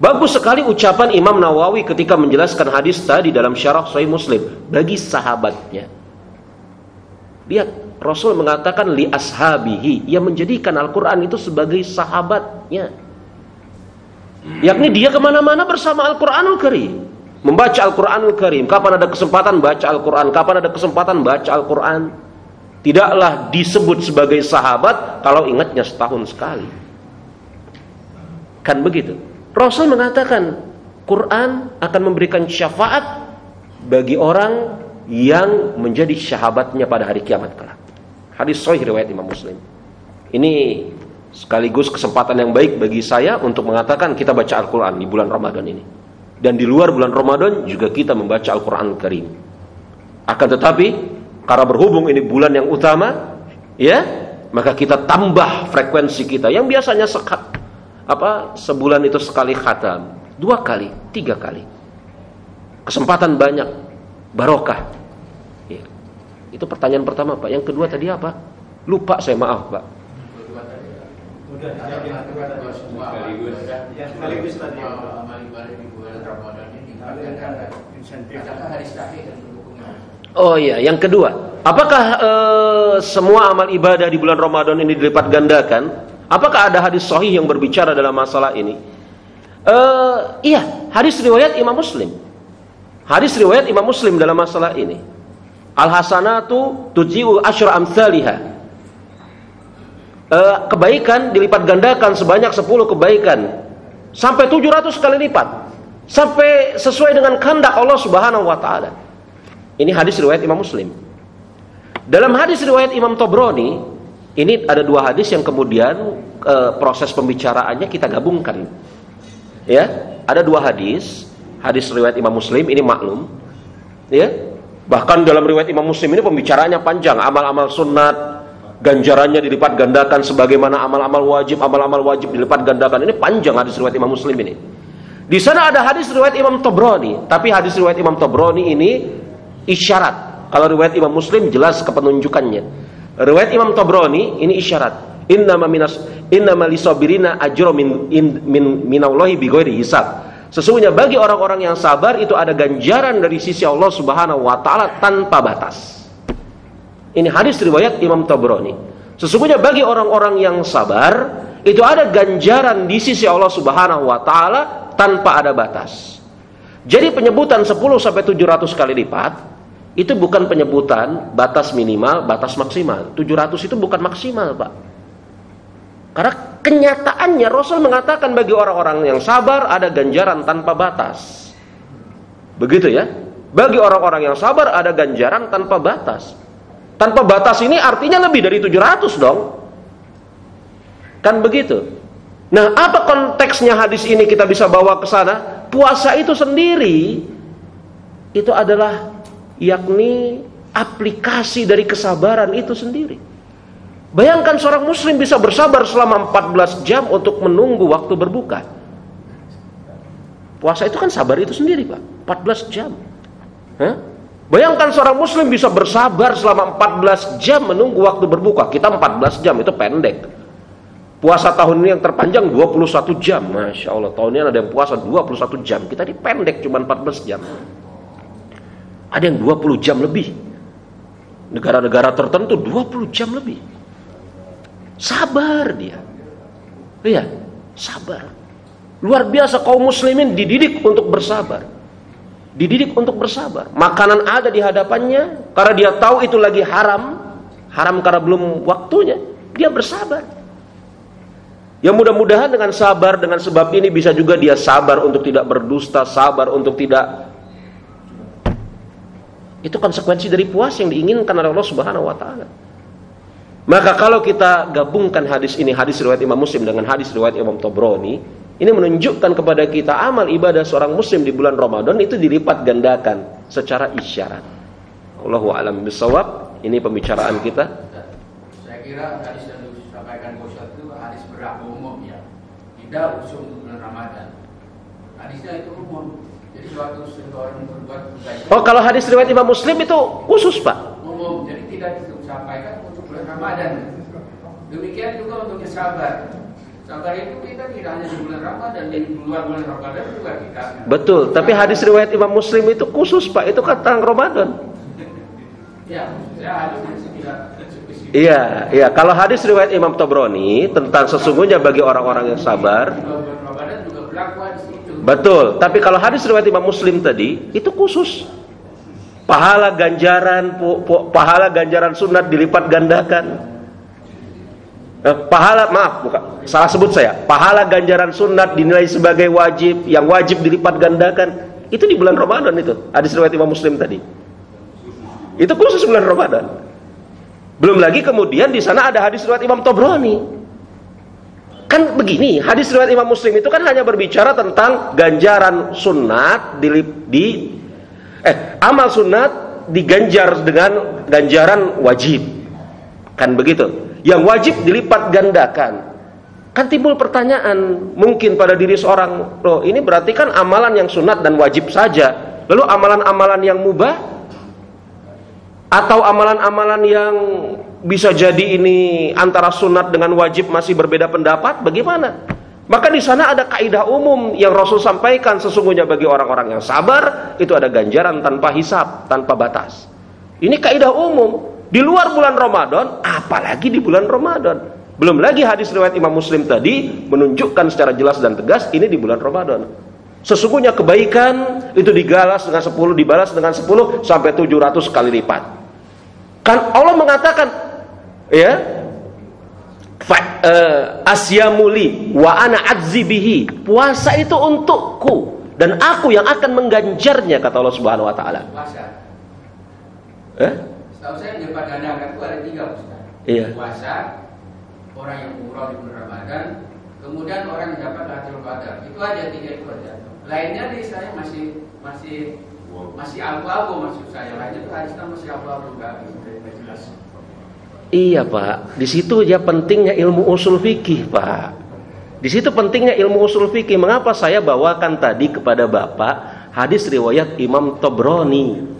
Bagus sekali ucapan Imam Nawawi ketika menjelaskan hadis tadi dalam syarah Sahih Muslim, bagi sahabatnya. Lihat, Rasul mengatakan li ashabihi, yang menjadikan Al-Quran itu sebagai sahabatnya, yakni dia kemana-mana bersama Al-Quranul Karim, membaca Al-Quranul Karim. Kapan ada kesempatan baca Al-Quran, kapan ada kesempatan baca Al-Quran. Tidaklah disebut sebagai sahabat kalau ingatnya setahun sekali. Kan begitu. Rasul mengatakan Quran akan memberikan syafaat bagi orang yang menjadi sahabatnya pada hari kiamat kelak. Hadis sahih riwayat Imam Muslim. Ini sekaligus kesempatan yang baik bagi saya untuk mengatakan kita baca Al-Quran di bulan Ramadan ini. Dan di luar bulan Ramadan juga kita membaca Al-Quran Al-Karim. Akan tetapi karena berhubung ini bulan yang utama, ya, maka kita tambah frekuensi kita yang biasanya sebulan itu sekali khatam, 2 kali, 3 kali. Kesempatan banyak, barokah. Ya. Itu pertanyaan pertama, Pak. Yang kedua tadi apa? Lupa saya, maaf, Pak. sekaligus tadi amal ibadah di bulan Ramadan ini adakah hadis sahih yang mendukungnya? Oh iya, yang kedua, apakah semua amal ibadah di bulan Ramadan ini dilipat gandakan? Apakah ada hadis sahih yang berbicara dalam masalah ini? Iya, hadis riwayat Imam Muslim. Hadis riwayat Imam Muslim dalam masalah ini. Al-hasanatu tuji'u asyra amsalihah. Kebaikan dilipat gandakan sebanyak 10 kebaikan sampai 700 kali lipat, sampai sesuai dengan kehendak Allah Subhanahu wa taala. Ini hadis riwayat Imam Muslim. Dalam hadis riwayat Imam Tabrani, ini ada 2 hadis yang kemudian proses pembicaraannya kita gabungkan. Ya, ada 2 hadis. Hadis riwayat Imam Muslim ini maklum. Ya. Bahkan dalam riwayat Imam Muslim ini pembicaraannya panjang, amal-amal sunat ganjarannya dilipat gandakan sebagaimana amal-amal wajib dilipat gandakan. Ini panjang hadis riwayat Imam Muslim ini. Di sana ada hadis riwayat Imam Tabrani, tapi hadis riwayat Imam Tabrani ini isyarat. Kalau riwayat Imam Muslim jelas kepenunjukannya. Riwayat Imam Tabrani ini isyarat. Innama lisabirina ajrun minallahi bighairi hisab. Sesungguhnya bagi orang-orang yang sabar itu ada ganjaran dari sisi Allah Subhanahu wa taala tanpa batas. Ini hadis riwayat Imam Tabrani. Sesungguhnya bagi orang-orang yang sabar itu ada ganjaran di sisi Allah Subhanahu wa taala tanpa ada batas. Jadi penyebutan 10 sampai 700 kali lipat itu bukan penyebutan batas minimal, batas maksimal. 700 itu bukan maksimal, Pak. Karena kenyataannya Rasul mengatakan bagi orang-orang yang sabar ada ganjaran tanpa batas. Begitu ya? Bagi orang-orang yang sabar ada ganjaran tanpa batas. Tanpa batas ini artinya lebih dari 700 dong. Kan begitu. Nah, apa konteksnya hadis ini kita bisa bawa ke sana? Puasa itu sendiri itu adalah yakni aplikasi dari kesabaran itu sendiri. Bayangkan seorang muslim bisa bersabar selama 14 jam untuk menunggu waktu berbuka. Puasa itu kan sabar itu sendiri, Pak. 14 jam. Bayangkan seorang muslim bisa bersabar selama 14 jam menunggu waktu berbuka. Kita 14 jam itu pendek. Puasa tahun ini yang terpanjang 21 jam. Masya Allah, tahun ini ada yang puasa 21 jam. Kita ini pendek cuma 14 jam. Ada yang 20 jam lebih. Negara-negara tertentu 20 jam lebih. Sabar dia. Iya, sabar. Luar biasa kaum muslimin dididik untuk bersabar. Dididik untuk bersabar. Makanan ada di hadapannya, karena dia tahu itu lagi haram karena belum waktunya, dia bersabar. Ya mudah-mudahan dengan sabar, dengan sebab ini bisa juga dia sabar untuk tidak berdusta, sabar untuk tidak. Itu konsekuensi dari puasa yang diinginkan oleh Allah Subhanahu wa taala. Maka kalau kita gabungkan hadis ini, hadis riwayat Imam Muslim dengan hadis riwayat Imam Tabrani, ini menunjukkan kepada kita amal ibadah seorang muslim di bulan Ramadan itu dilipat gandakan secara isyarat. Allahu a'lam bishawab. Ini pembicaraan kita. Saya kira hadis yang disampaikan Ustaz itu hadis berlaku umum ya. Tidak khusus untuk bulan Ramadan. Hadisnya itu umum. Jadi suatu orang berbuat kebaikan. Oh, kalau hadis riwayat Imam Muslim itu khusus, Pak. Umum. Jadi tidak disampaikan untuk bulan Ramadan. Demikian juga untuk sabar. Sabar itu kita tidak hanya di bulan Ramadan, di luar bulan Ramadan juga kita. Betul, tapi hadis riwayat Imam Muslim itu khusus, Pak. Itu kan tentang Ramadan. Ya, hadisnya tidak spesifik. Iya. Kalau hadis riwayat Imam Tabrani tentang sesungguhnya bagi orang-orang yang sabar. Bulan Ramadan juga berlaku hadis itu. Betul, tapi kalau hadis riwayat Imam Muslim tadi itu khusus. Pahala ganjaran sunat dilipat gandakan. Salah sebut saya. Pahala ganjaran sunat dinilai sebagai wajib, yang wajib dilipat gandakan. Itu di bulan Ramadan itu. Hadis riwayat Imam Muslim tadi. Itu khusus bulan Ramadan. Belum lagi kemudian di sana ada hadis riwayat Imam Tabrani. Kan begini, hadis riwayat Imam Muslim itu kan hanya berbicara tentang ganjaran sunat amal sunat diganjar dengan ganjaran wajib. Kan begitu. Yang wajib dilipat gandakan. Kan timbul pertanyaan mungkin pada diri seorang, loh ini berarti kan amalan yang sunat dan wajib saja. Lalu amalan-amalan yang mubah atau amalan-amalan yang bisa jadi ini antara sunat dengan wajib masih berbeda pendapat, bagaimana? Maka di sana ada kaidah umum yang Rasul sampaikan, sesungguhnya bagi orang-orang yang sabar itu ada ganjaran tanpa hisab, tanpa batas. Ini kaidah umum di luar bulan Ramadan, apalagi di bulan Ramadan. Belum lagi hadis riwayat Imam Muslim tadi menunjukkan secara jelas dan tegas ini di bulan Ramadan. Sesungguhnya kebaikan itu dibalas dengan 10, dibalas dengan 10 sampai 700 kali lipat. Kan Allah mengatakan, ya, asyamuli wa ana adzi bihi, puasa itu untukku dan aku yang akan mengganjarnya, kata Allah Subhanahu wa taala. Puasa. Setahu saya di Padang itu ada 3, Ustaz. Iya. Puasa, orang yang umroh di bulan Ramadan, kemudian orang yang dapat Lailatul Qadar. Itu aja 3 itu aja. Lainnya di saya masih abu-abu, maksud saya. Lainnya itu hadisnya masih abu-abu, enggak jelas. Iya, Pak. Di situ ya pentingnya ilmu usul fikih, Pak. Di situ pentingnya ilmu usul fikih. Mengapa saya bawakan tadi kepada Bapak hadis riwayat Imam Tabrani?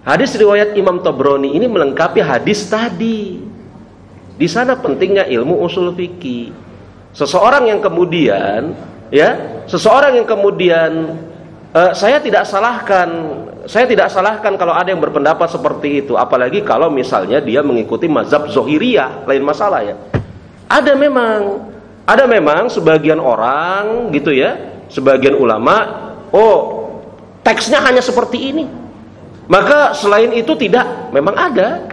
Hadis riwayat Imam Tabrani ini melengkapi hadis tadi. Di sana pentingnya ilmu usul fikih. Seseorang yang kemudian, saya tidak salahkan kalau ada yang berpendapat seperti itu, apalagi kalau misalnya dia mengikuti mazhab Zohiriyah, lain masalah ya. Ada memang sebagian orang gitu ya, sebagian ulama, teksnya hanya seperti ini. Maka selain itu tidak, memang ada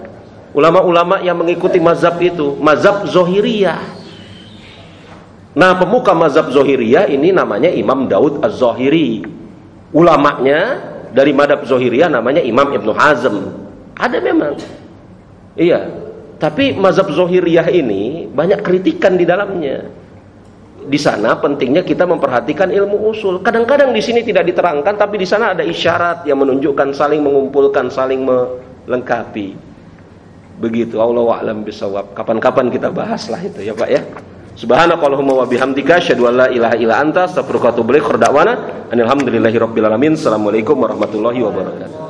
ulama-ulama yang mengikuti mazhab itu, mazhab Zohiriyah. Nah, pemuka mazhab Zohiriyah ini namanya Imam Daud Az-Zohiri. Ulamanya dari mazhab Zohiriyah namanya Imam Ibnu Hazm. Ada memang. Iya. Tapi mazhab Zohiriyah ini banyak kritikan di dalamnya. Di sana pentingnya kita memperhatikan ilmu usul. Kadang-kadang di sini tidak diterangkan, tapi di sana ada isyarat yang menunjukkan saling mengumpulkan, saling melengkapi. Begitu. Allahu a'lam bishawab. Kapan-kapan kita bahaslah itu ya, Pak ya. Subhanakallahumma wa bihamdika asyhadu an la ilaha illa anta astaghfiruka wa atubu ilaik. Khorda'wana alhamdulillahirabbil alamin. Assalamualaikum warahmatullahi wabarakatuh.